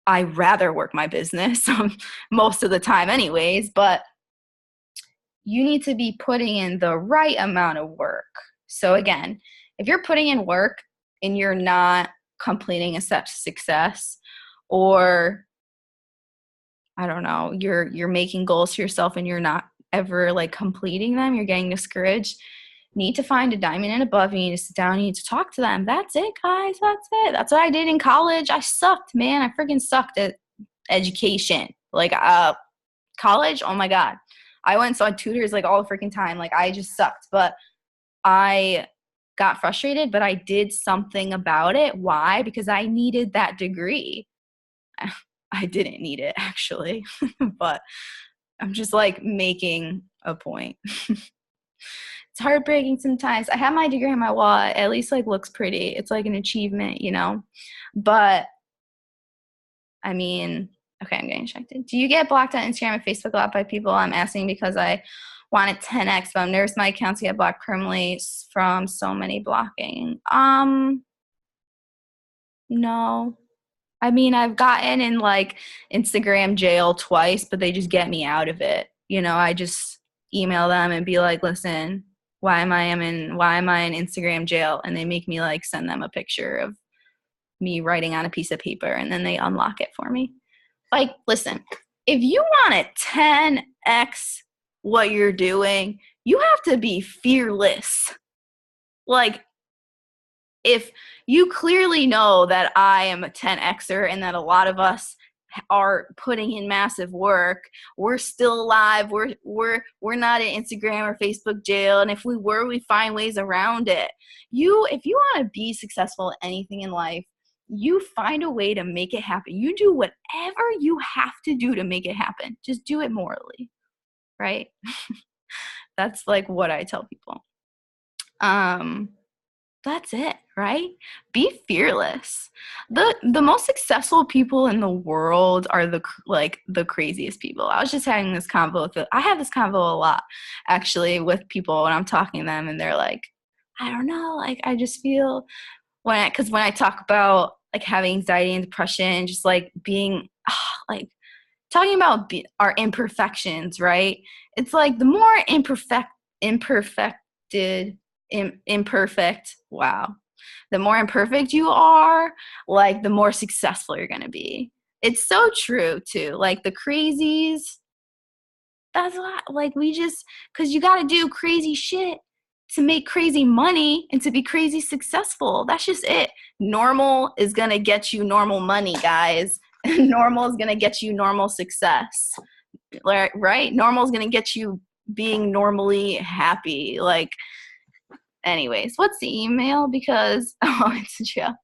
I rather work my business most of the time anyways. But you need to be putting in the right amount of work. So again, if you're putting in work and you're not completing a step to success, or I don't know, you're making goals for yourself and you're not ever like completing them, you're getting discouraged, need to find a diamond and above. You need to sit down, you need to talk to them. That's it, guys. That's it. That's what I did in college. I sucked, man. I freaking sucked at education. Like college, oh my God. I went and saw tutors like all the freaking time. Like I just sucked. But I got frustrated, but I did something about it. Why? Because I needed that degree. I didn't need it actually, but I'm just like making a point. It's heartbreaking sometimes. I have my degree on my wall. It at least like looks pretty. It's like an achievement, you know? But I mean, okay, I'm getting distracted. Do you get blocked on Instagram and Facebook a lot by people? I'm asking because I want a 10x, but I'm nervous my accounts get blocked permanently from so many blocking. No. I mean, I've gotten in like Instagram jail twice, but they just get me out of it. You know, I just email them and be like, listen, why am I in Instagram jail? And they make me like send them a picture of me writing on a piece of paper, and then they unlock it for me. Like, listen, if you want to 10x what you're doing, you have to be fearless. Like, if you clearly know that I am a 10xer and that a lot of us are putting in massive work, we're still alive, we're not in Instagram or Facebook jail, and if we were, we find ways around it. If you want to be successful in anything in life, you find a way to make it happen. You do whatever you have to do to make it happen. Just do it morally, right? That's like what I tell people. That's it, right? Be fearless. The most successful people in the world are the craziest people. I was just having this convo I have this convo a lot actually with people when I'm talking to them, and they're like, I don't know, like I just feel when I talk about like having anxiety and depression, just like being like talking about our imperfections, right? It's like the more imperfect, wow, the more imperfect you are, like the more successful you're going to be. It's so true too. Like the crazies, that's what, like because you got to do crazy shit to make crazy money and to be crazy successful. That's just it. Normal is going to get you normal money, guys. Normal is going to get you normal success. right? Normal is going to get you being normally happy. Like, anyways, what's the email? Because, oh, it's Jill.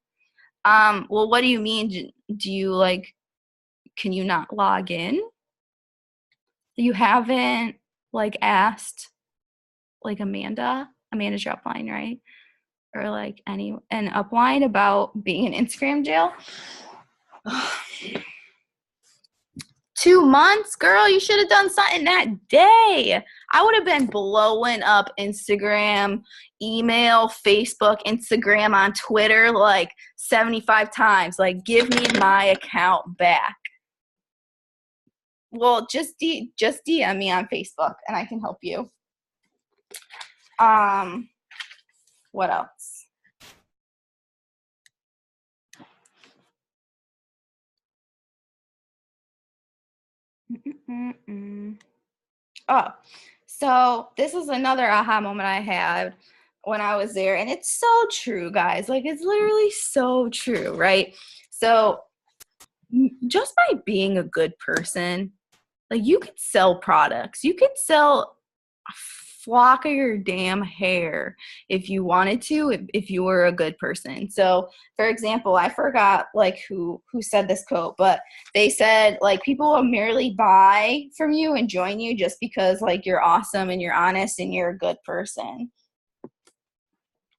Well, what do you mean? Do you like, can you not log in? You haven't like asked like Amanda's your upline, right? Or like an upline about being in Instagram jail. 2 months, girl, you should have done something that day. I would have been blowing up Instagram, email, Facebook, Instagram, on Twitter like 75 times. Like, give me my account back. Well, just DM me on Facebook and I can help you. What else? Oh, so this is another aha moment I had when I was there, and it's so true, guys. Like, it's literally so true, right? So just by being a good person, like, you could sell products. You could sell a flock of your damn hair if you wanted to, if you were a good person. So, for example, I forgot like who said this quote, but they said like people will merely buy from you and join you just because like you're awesome and you're honest and you're a good person.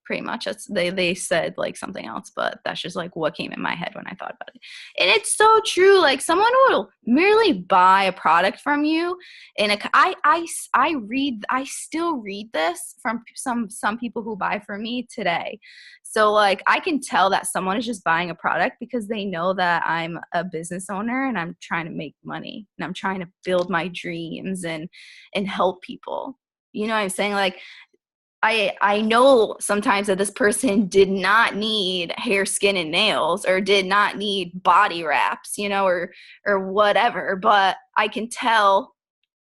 Pretty much they said like something else, but that's just like what came in my head when I thought about it. And it's so true. Like, someone will merely buy a product from you, and I still read this from some people who buy from me today. So like, I can tell that someone is just buying a product because they know that I'm a business owner and I'm trying to make money and I'm trying to build my dreams and help people. You know what I'm saying? Like, I know sometimes that this person did not need hair, skin, and nails, or did not need body wraps, you know, or whatever. But I can tell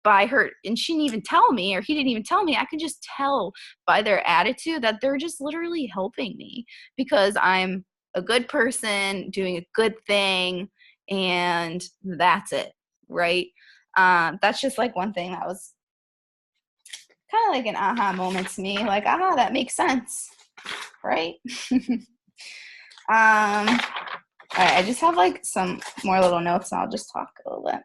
by her, and she didn't even tell me, or he didn't even tell me. I could just tell by their attitude that they're just literally helping me because I'm a good person doing a good thing, and that's it, right? That's just like one thing that was kind of like an aha moment to me. Like, aha, that makes sense, right? All right, I just have like some more little notes and I'll just talk a little bit.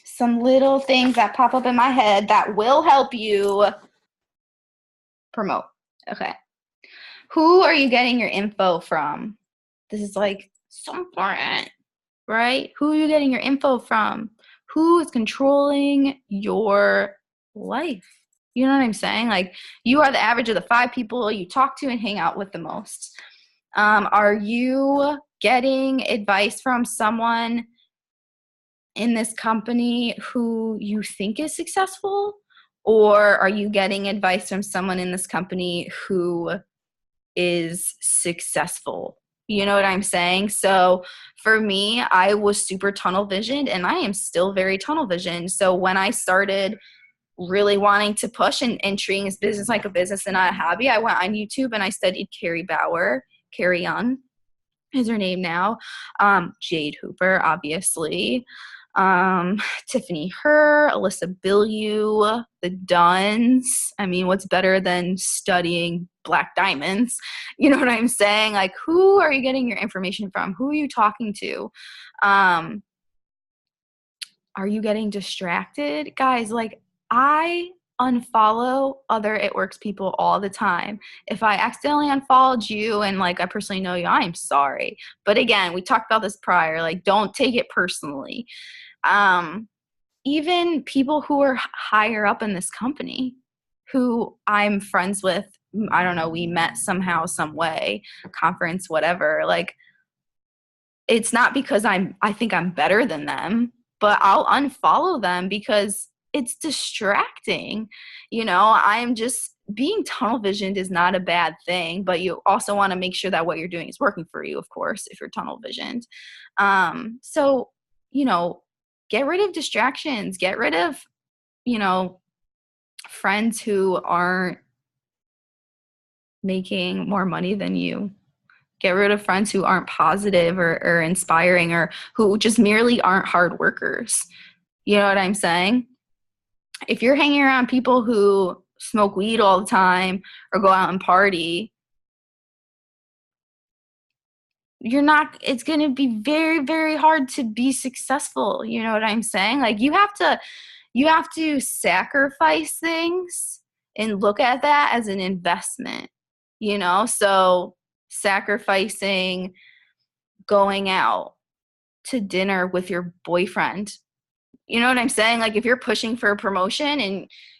Some little things that pop up in my head that will help you promote. Okay. Who are you getting your info from? This is like so important, right? Who are you getting your info from? Who is controlling your life? You know what I'm saying? Like, you are the average of the 5 people you talk to and hang out with the most. Are you getting advice from someone in this company who you think is successful? Or are you getting advice from someone in this company who is successful? You know what I'm saying? So for me, I was super tunnel visioned, and I am still very tunnel visioned. So when I started really wanting to push and treating this business like a business and not a hobby, I went on YouTube and I studied Carrie Young is her name now, Jade Hooper, obviously, Tiffany Herr, Alyssa Bilyeu, the Duns. I mean, what's better than studying black diamonds? You know what I'm saying? Like, who are you getting your information from? Who are you talking to? Are you getting distracted? Guys, like, I unfollow other It Works people all the time. If I accidentally unfollowed you and like I personally know you, I'm sorry. But again, we talked about this prior, like, don't take it personally. Even people who are higher up in this company who I'm friends with, I don't know, we met somehow, some way, conference, whatever, like, it's not because I think I'm better than them, but I'll unfollow them because it's distracting. You know, I'm just being tunnel visioned is not a bad thing, but you also want to make sure that what you're doing is working for you, of course, if you're tunnel visioned. So, you know, get rid of distractions, get rid of, you know, friends who aren't making more money than you. Get rid of friends who aren't positive or inspiring, or who just merely aren't hard workers. You know what I'm saying? If you're hanging around people who smoke weed all the time or go out and party, it's going to be very, very hard to be successful. You know what I'm saying? Like you have to sacrifice things and look at that as an investment, you know? So sacrificing going out to dinner with your boyfriend. You know what I'm saying? Like if you're pushing for a promotion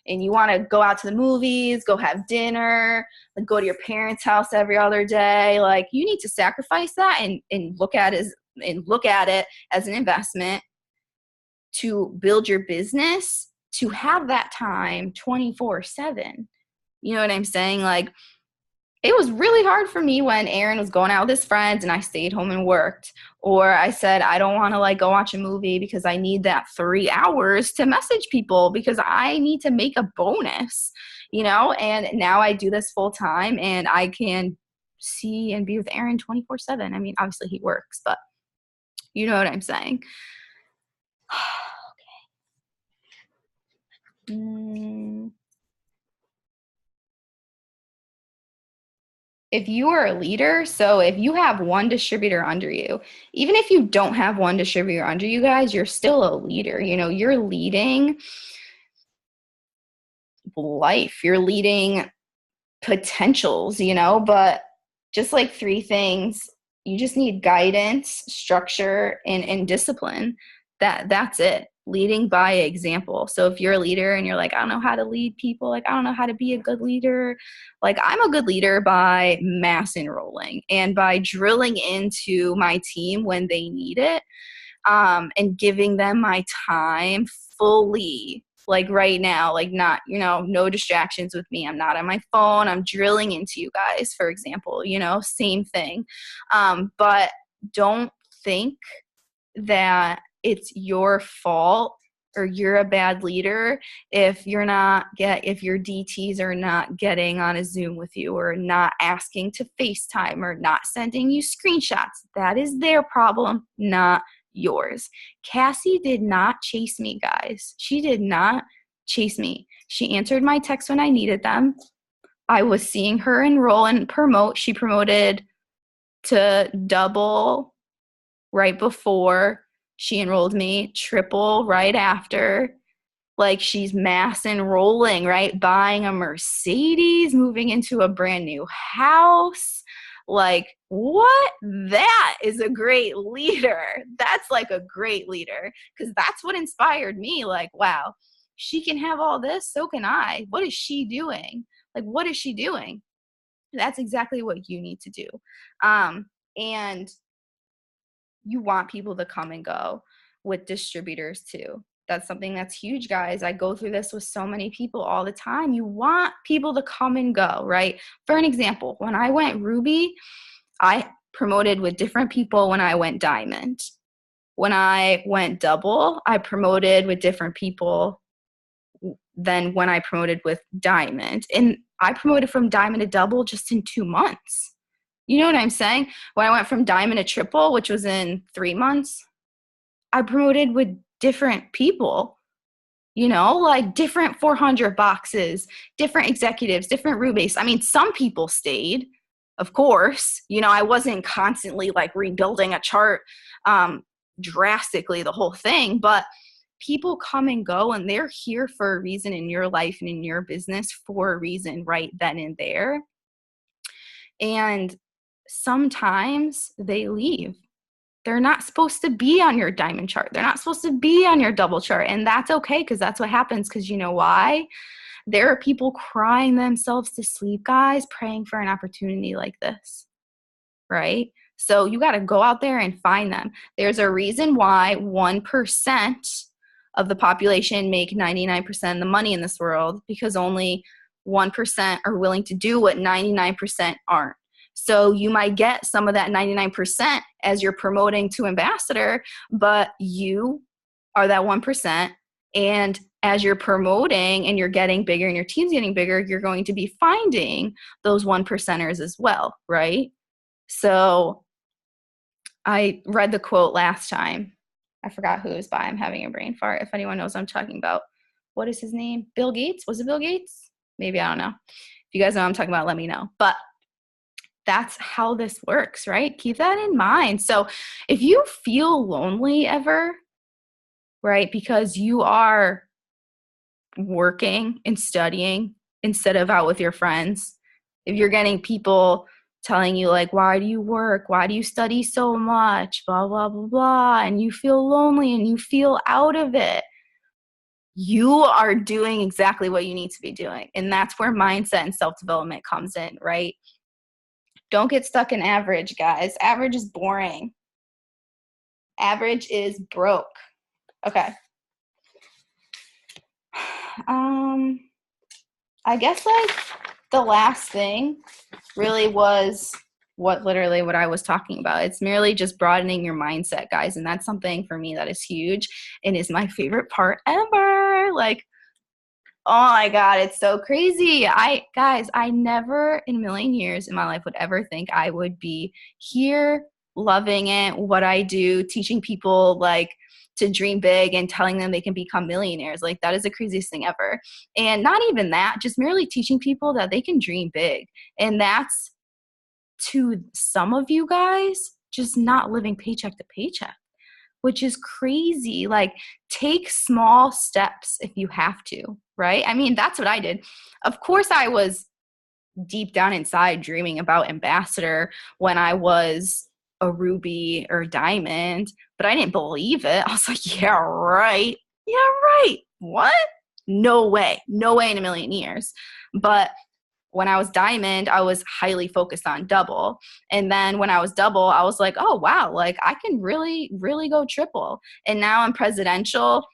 and you want to go out to the movies, go have dinner, like go to your parents' house every other day, like you need to sacrifice that and look at it as an investment to build your business, to have that time 24/7. You know what I'm saying? Like it was really hard for me when Aaron was going out with his friends and I stayed home and worked. Or I said, I don't want to like go watch a movie because I need that 3 hours to message people because I need to make a bonus, you know? And now I do this full time and I can see and be with Aaron 24/7. I mean, obviously he works, but you know what I'm saying? If you are a leader, so if you have one distributor under you, even if you don't have one distributor under you guys, you're still a leader. You know, you're leading life, you're leading potentials, you know, but just like 3 things, you just need guidance, structure, and discipline. That's it. Leading by example. So if you're a leader and you're like, I don't know how to lead people, like I don't know how to be a good leader, like I'm a good leader by mass enrolling and by drilling into my team when they need it, and giving them my time fully, like right now, like not, you know, no distractions with me. I'm not on my phone. I'm drilling into you guys, for example, you know, same thing. But don't think that it's your fault or you're a bad leader if your DTs are not getting on a Zoom with you or not asking to FaceTime or not sending you screenshots. That is their problem, not yours. Cassie did not chase me, guys. She did not chase me. She answered my texts when I needed them. I was seeing her enroll and promote. She promoted to double right before she enrolled me, triple right after. Like she's mass enrolling, right? Buying a Mercedes, moving into a brand new house. Like, what? That is a great leader. That's like a great leader because that's what inspired me. Like, wow, she can have all this, so can I. What is she doing? Like, what is she doing? That's exactly what you need to do. And you want people to come and go with distributors too. That's something that's huge, guys. I go through this with so many people all the time. You want people to come and go, right? For an example, when I went Ruby, I promoted with different people when I went Diamond. When I went Double, I promoted with different people than when I promoted with Diamond. And I promoted from Diamond to Double just in 2 months. You know what I'm saying? When I went from Diamond to Triple, which was in 3 months, I promoted with different people, you know, like different 400 boxes, different executives, different Rubies. I mean, some people stayed, of course. You know, I wasn't constantly like rebuilding a chart drastically the whole thing, but people come and go and they're here for a reason in your life and in your business for a reason right then and there. And sometimes they leave. They're not supposed to be on your diamond chart. They're not supposed to be on your double chart. And that's okay because that's what happens because you know why? There are people crying themselves to sleep, guys, praying for an opportunity like this, right? So you got to go out there and find them. There's a reason why 1% of the population make 99% of the money in this world because only 1% are willing to do what 99% aren't. So you might get some of that 99% as you're promoting to ambassador, but you are that 1%. And as you're promoting and you're getting bigger and your team's getting bigger, you're going to be finding those 1%ers as well, right? So I read the quote last time. I forgot who it was by. I'm having a brain fart. If anyone knows what I'm talking about. What is his name? Bill Gates? Was it Bill Gates? Maybe, I don't know. If you guys know what I'm talking about, let me know. But that's how this works, right? Keep that in mind. So if you feel lonely ever, right, because you are working and studying instead of out with your friends, if you're getting people telling you like, why do you work? Why do you study so much? Blah, blah, blah, blah. And you feel lonely and you feel out of it. You are doing exactly what you need to be doing. And that's where mindset and self-development comes in, right? Don't get stuck in average, guys. Average is boring. Average is broke. Okay. I guess like the last thing really was what I was talking about. It's merely just broadening your mindset, guys. And that's something for me that is huge and is my favorite part ever. Like, oh my God, it's so crazy. Guys, I never in a million years in my life would ever think I would be here loving it, what I do, teaching people like to dream big and telling them they can become millionaires. Like that is the craziest thing ever. And not even that, just merely teaching people that they can dream big. And that's to some of you guys just not living paycheck to paycheck, which is crazy. Like take small steps if you have to, right? I mean, that's what I did. Of course, I was deep down inside dreaming about ambassador when I was a ruby or diamond, but I didn't believe it. I was like, yeah, right. Yeah, right. What? No way. No way in a million years. But when I was diamond, I was highly focused on double. And then when I was double, I was like, oh, wow, like I can really, really go triple. And now I'm presidential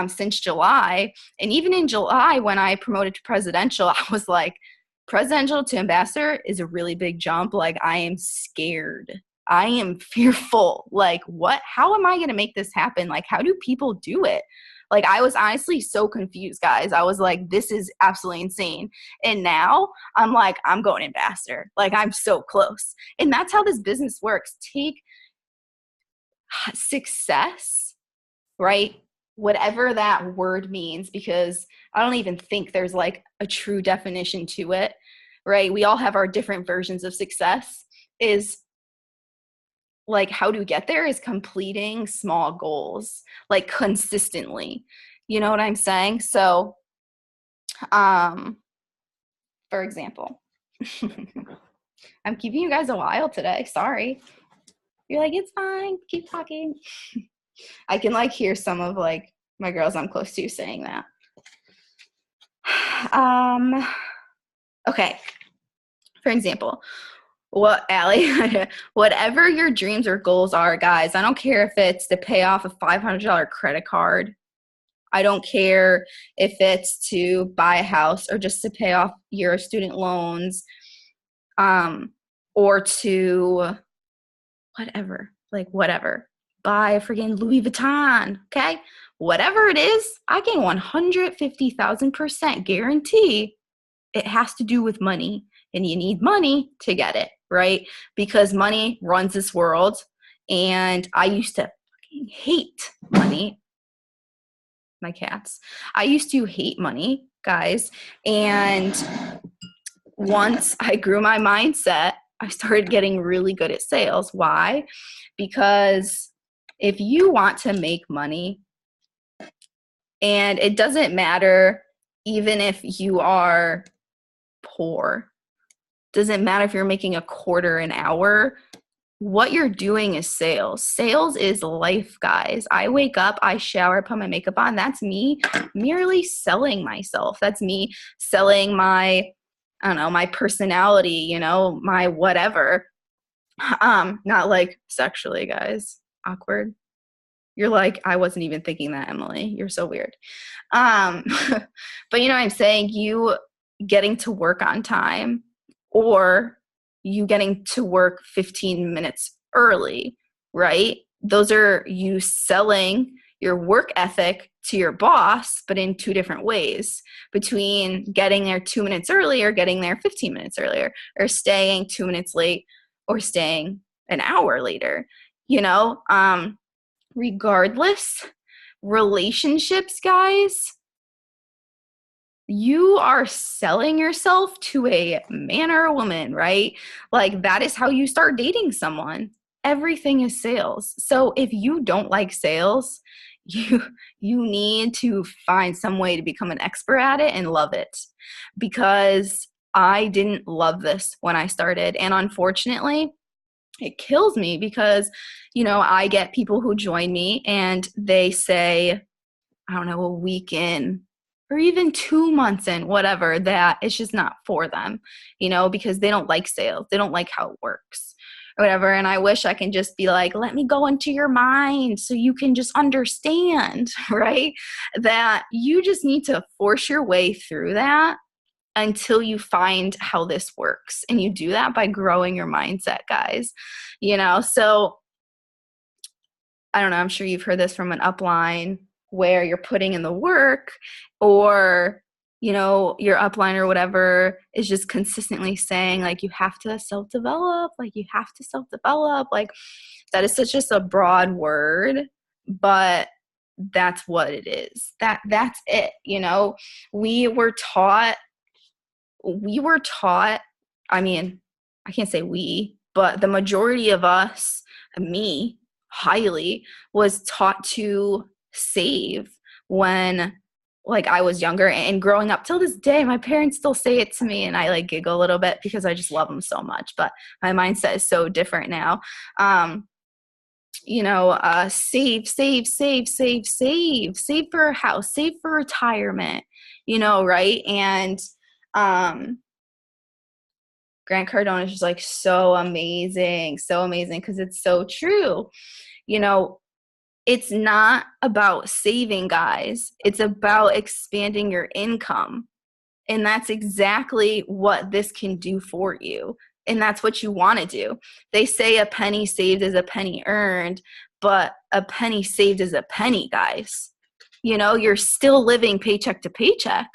since July. And even in July, when I promoted to presidential, I was like, presidential to ambassador is a really big jump. Like I am scared. I am fearful. Like what? How am I going to make this happen? Like how do people do it? Like I was honestly so confused, guys. I was like, this is absolutely insane. And now I'm like, I'm going ambassador. Like I'm so close. And that's how this business works. Take success, right? Whatever that word means, because I don't even think there's like a true definition to it, right? We all have our different versions of success. Is like how to get there is completing small goals, like consistently. You know what I'm saying? So, for example, I'm keeping you guys a while today. Sorry. You're like, it's fine. Keep talking. I can like hear some of like my girls I'm close to saying that. Okay. For example, Allie, whatever your dreams or goals are, guys, I don't care if it's to pay off a $500 credit card. I don't care if it's to buy a house or just to pay off your student loans, or to whatever, buy a freaking Louis Vuitton, okay? Whatever it is, I can 150,000% guarantee it has to do with money, and you need money to get it, right? Because money runs this world, and I used to fucking hate money. My cats. I used to hate money, guys, and once I grew my mindset, I started getting really good at sales. Why? Because if you want to make money, and it doesn't matter even if you are poor, doesn't matter if you're making a quarter an hour, what you're doing is sales. Sales is life, guys. I wake up, I shower, put my makeup on. That's me merely selling myself. That's me selling my, I don't know, my personality, you know, my whatever. Not like sexually, guys. Awkward. You're like, I wasn't even thinking that, Emily. You're so weird. But you know what I'm saying? You getting to work on time, or you getting to work 15 minutes early, right? Those are you selling your work ethic to your boss, but in two different ways, between getting there 2 minutes early or getting there 15 minutes earlier, or staying 2 minutes late or staying an hour later, you know? regardless, relationships, guys, you are selling yourself to a man or a woman, right? Like that is how you start dating someone. Everything is sales. So if you don't like sales, you you need to find some way to become an expert at it and love it. Because I didn't love this when I started, and unfortunately, it kills me because, I get people who join me and they say, I don't know, a week in or even 2 months in, whatever, that it's just not for them, because they don't like sales. They don't like how it works or whatever. And I wish I can just be like, let me go into your mind so you can just understand, right? That you just need to force your way through that until you find how this works. And you do that by growing your mindset, guys. So I don't know, I'm sure you've heard this from an upline where you're putting in the work, or your upline or whatever is just consistently saying like you have to self-develop, like that is such just a broad word, but that's what it is. That's it. We were taught, I mean, I can't say we, but the majority of us, me highly, was taught to save when like I was younger, and growing up till this day, my parents still say it to me and I like giggle a little bit because I just love them so much, but my mindset is so different now. Save for a house, save for retirement, right? And Grant Cardone is just like so amazing because it's so true. It's not about saving, guys. It's about expanding your income. And that's exactly what this can do for you. And that's what you want to do. They say a penny saved is a penny earned, but a penny saved is a penny, guys. You're still living paycheck to paycheck,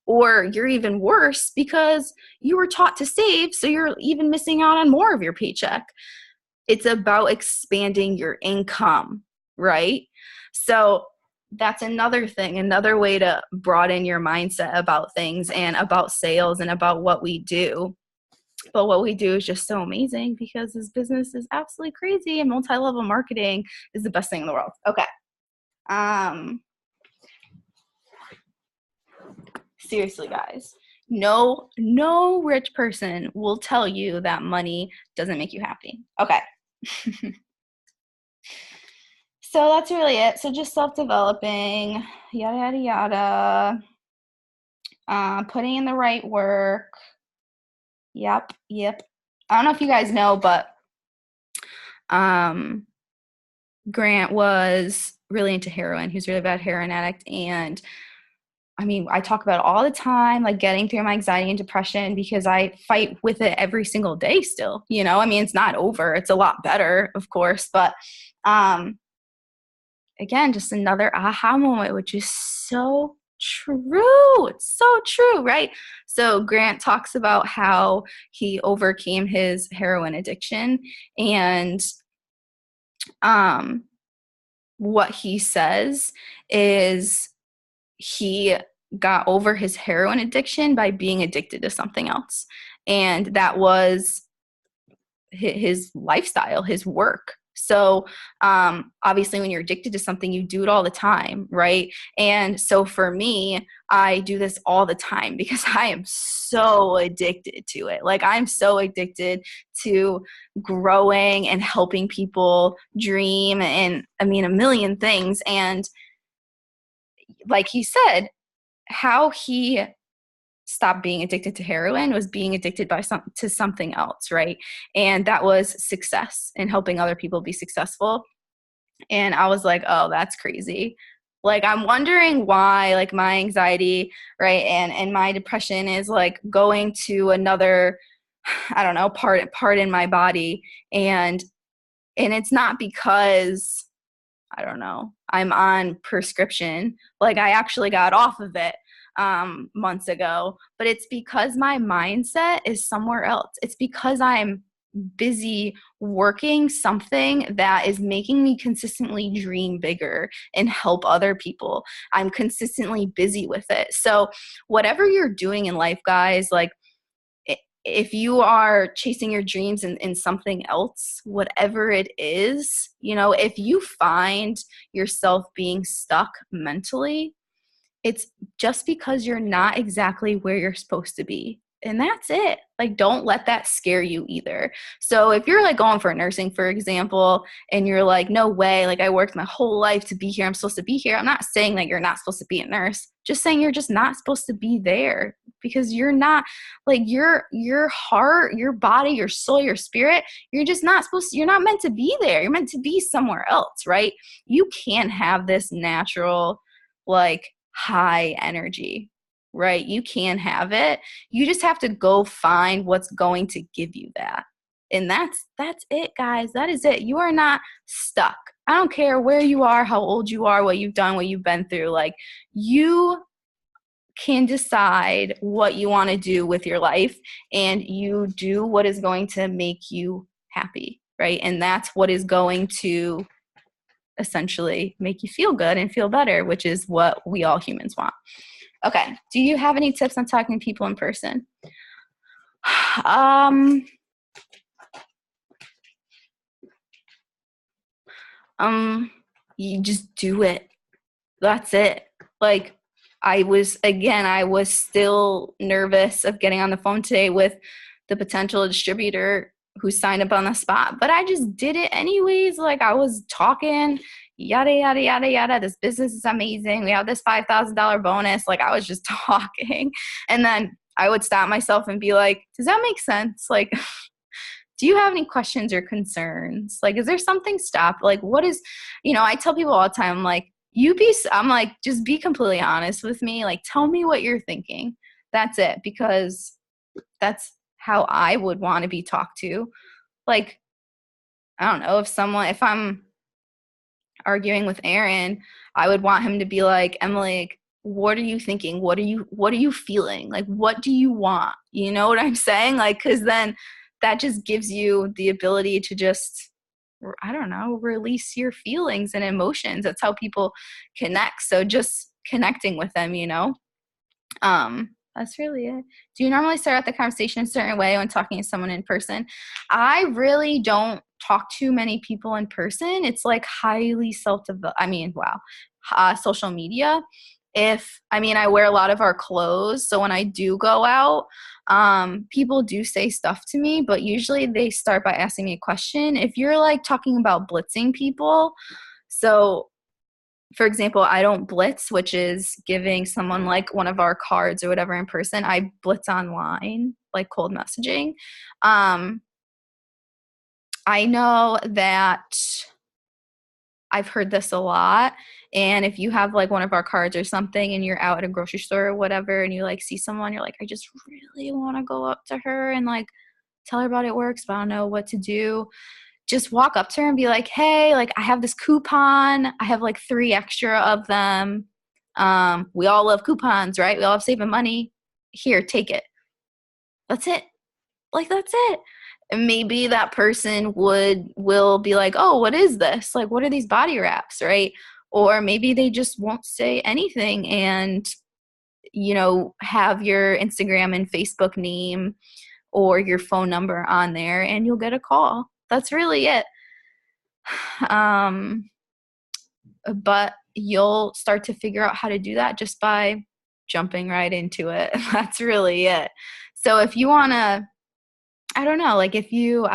or you're even worse because you were taught to save, so you're even missing out on more of your paycheck. It's about expanding your income, right? So that's another thing, another way to broaden your mindset about things and about sales and about what we do. But what we do is just so amazing because this business is absolutely crazy, and multi-level marketing is the best thing in the world. Okay. Seriously, guys, no rich person will tell you that money doesn't make you happy. Okay. So that's really it. So just self-developing, yada, yada, yada. Putting in the right work. Yep. I don't know if you guys know, but Grant was really into heroin. He was a really bad heroin addict. And I mean, I talk about it all the time, like getting through my anxiety and depression, because I fight with it every single day still. I mean, it's not over. It's a lot better, of course. But again, just another aha moment, which is so true. It's so true, right? So Grant talks about how he overcame his heroin addiction, and what he says is he got over his heroin addiction by being addicted to something else. And that was his lifestyle, his work. So obviously when you're addicted to something, you do it all the time, right? And so for me, I do this all the time because I am so addicted to it. Like I'm so addicted to growing and helping people dream, and I mean a million things. And like he said, how he stopped being addicted to heroin was being addicted to something else, right? And that was success and helping other people be successful. And I was like, oh, that's crazy. Like I'm wondering why like my anxiety, right, and my depression is like going to another, I don't know, part in my body. And it's not because, I don't know, I'm on prescription. Like I actually got off of it months ago, but it's because my mindset is somewhere else. It's because I'm busy working something that is making me consistently dream bigger and help other people. I'm consistently busy with it. So whatever you're doing in life, guys, like if you are chasing your dreams in something else, whatever it is, you know, if you find yourself being stuck mentally, it's just because you're not exactly where you're supposed to be. And that's it. Like, don't let that scare you either. So if you're like going for nursing, for example, and you're like, no way, like I worked my whole life to be here. I'm supposed to be here. I'm not saying that you're not supposed to be a nurse, just saying you're just not supposed to be there because you're not like your heart, your body, your soul, your spirit, you're just not supposed to, you're not meant to be there. You're meant to be somewhere else, right? You can't have this natural, like, high energy, right? You can have it. You just have to go find what's going to give you that. And that's it, guys. That is it. You are not stuck. I don't care where you are, how old you are, what you've done, what you've been through. Like, you can decide what you want to do with your life, and you do what is going to make you happy, right? And that's what is going to essentially make you feel good and feel better, which is what we all humans want. Okay. Do you have any tips on talking to people in person? You just do it. That's it. Like, I was still nervous of getting on the phone today with the potential distributor who signed up on the spot, but I just did it anyways. Like, I was talking, yada, yada, yada, yada. This business is amazing. We have this $5,000 bonus. Like, I was just talking. And then I would stop myself and be like, does that make sense? Like, do you have any questions or concerns? Like, is there something stopped? Like, what is, you know, I tell people all the time, like, I'm like, just be completely honest with me. Like, tell me what you're thinking. That's it. Because that's how I would want to be talked to. Like, I don't know, if I'm arguing with Aaron, I would want him to be like, Emily, like, what are you thinking? What are you feeling? Like, what do you want? You know what I'm saying? Like, cause then that just gives you the ability to just, I don't know, release your feelings and emotions. That's how people connect. So just connecting with them, you know? That's really it. Do you normally start out the conversation a certain way when talking to someone in person? I really don't talk to many people in person. It's like highly social media. I wear a lot of our clothes. So when I do go out, people do say stuff to me, but usually they start by asking me a question. If you're like talking about blitzing people, so for example, I don't blitz, which is giving someone like one of our cards or whatever in person. I blitz online, like cold messaging. I know that I've heard this a lot. And if you have like one of our cards or something and you're out at a grocery store or whatever and you like see someone, you're like, I just really want to go up to her and like tell her about it works, but I don't know what to do. Just walk up to her and be like, hey, like I have this coupon. I have like 3 extra of them. We all love coupons, right? We all love saving money. Here, take it. That's it. Like, that's it. And maybe that person will be like, oh, what is this? Like, what are these body wraps, right? Or maybe they just won't say anything and, you know, have your Instagram and Facebook name or your phone number on there and you'll get a call. That's really it. But you'll start to figure out how to do that just by jumping right into it. That's really it. So if you want to, I don't know if you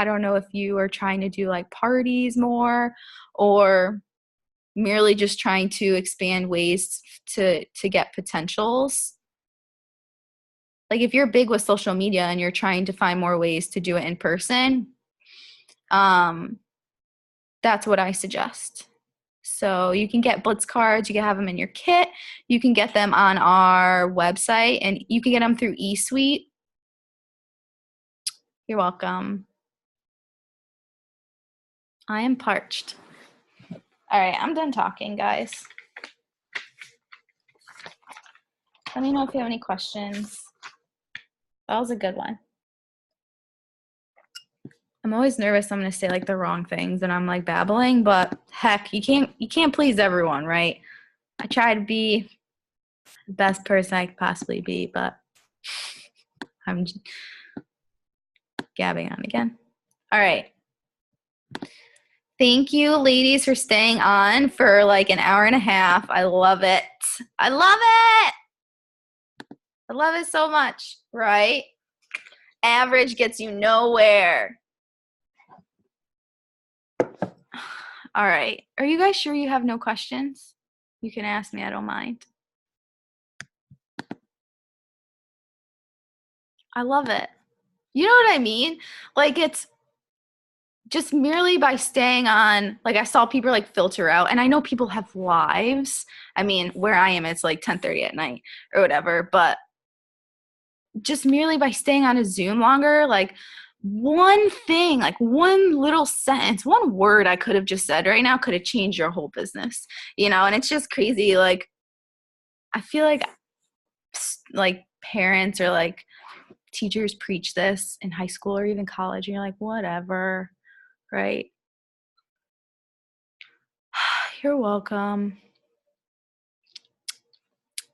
are trying to do like parties more or merely just trying to expand ways to get potentials. Like if you're big with social media and you're trying to find more ways to do it in person, that's what I suggest. So you can get Blitz cards, you can have them in your kit, you can get them on our website, and you can get them through eSuite. You're welcome. I am parched. All right, I'm done talking, guys. Let me know if you have any questions. That was a good one. I'm always nervous I'm going to say like the wrong things and I'm like babbling, but heck, you can't please everyone, right? I try to be the best person I could possibly be, but I'm gabbing on again. All right. Thank you, ladies, for staying on for like an hour and a half. I love it. I love it. I love it so much, right? Average gets you nowhere. All right. Are you guys sure you have no questions? You can ask me. I don't mind. I love it. You know what I mean? Like, it's just merely by staying on, like, I saw people like filter out, and I know people have lives. I mean, where I am, it's like 10:30 at night or whatever, but just merely by staying on a Zoom longer, like, one thing, like one little sentence, one word I could have just said right now could have changed your whole business, you know? And it's just crazy. Like, I feel like parents or like teachers preach this in high school or even college, and you're like, whatever, right? You're welcome.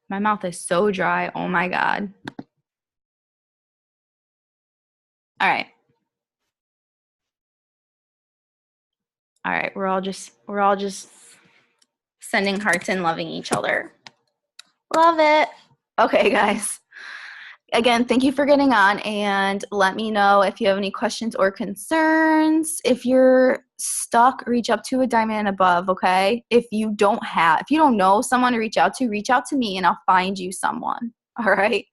My mouth is so dry. Oh my God. All right. All right. We're all just sending hearts and loving each other. Love it. Okay, guys. Again, thank you for getting on, and let me know if you have any questions or concerns. If you're stuck, reach up to a diamond and above, okay? If you don't know someone to reach out to me and I'll find you someone. All right?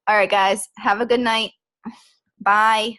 All right, guys. Have a good night. Bye.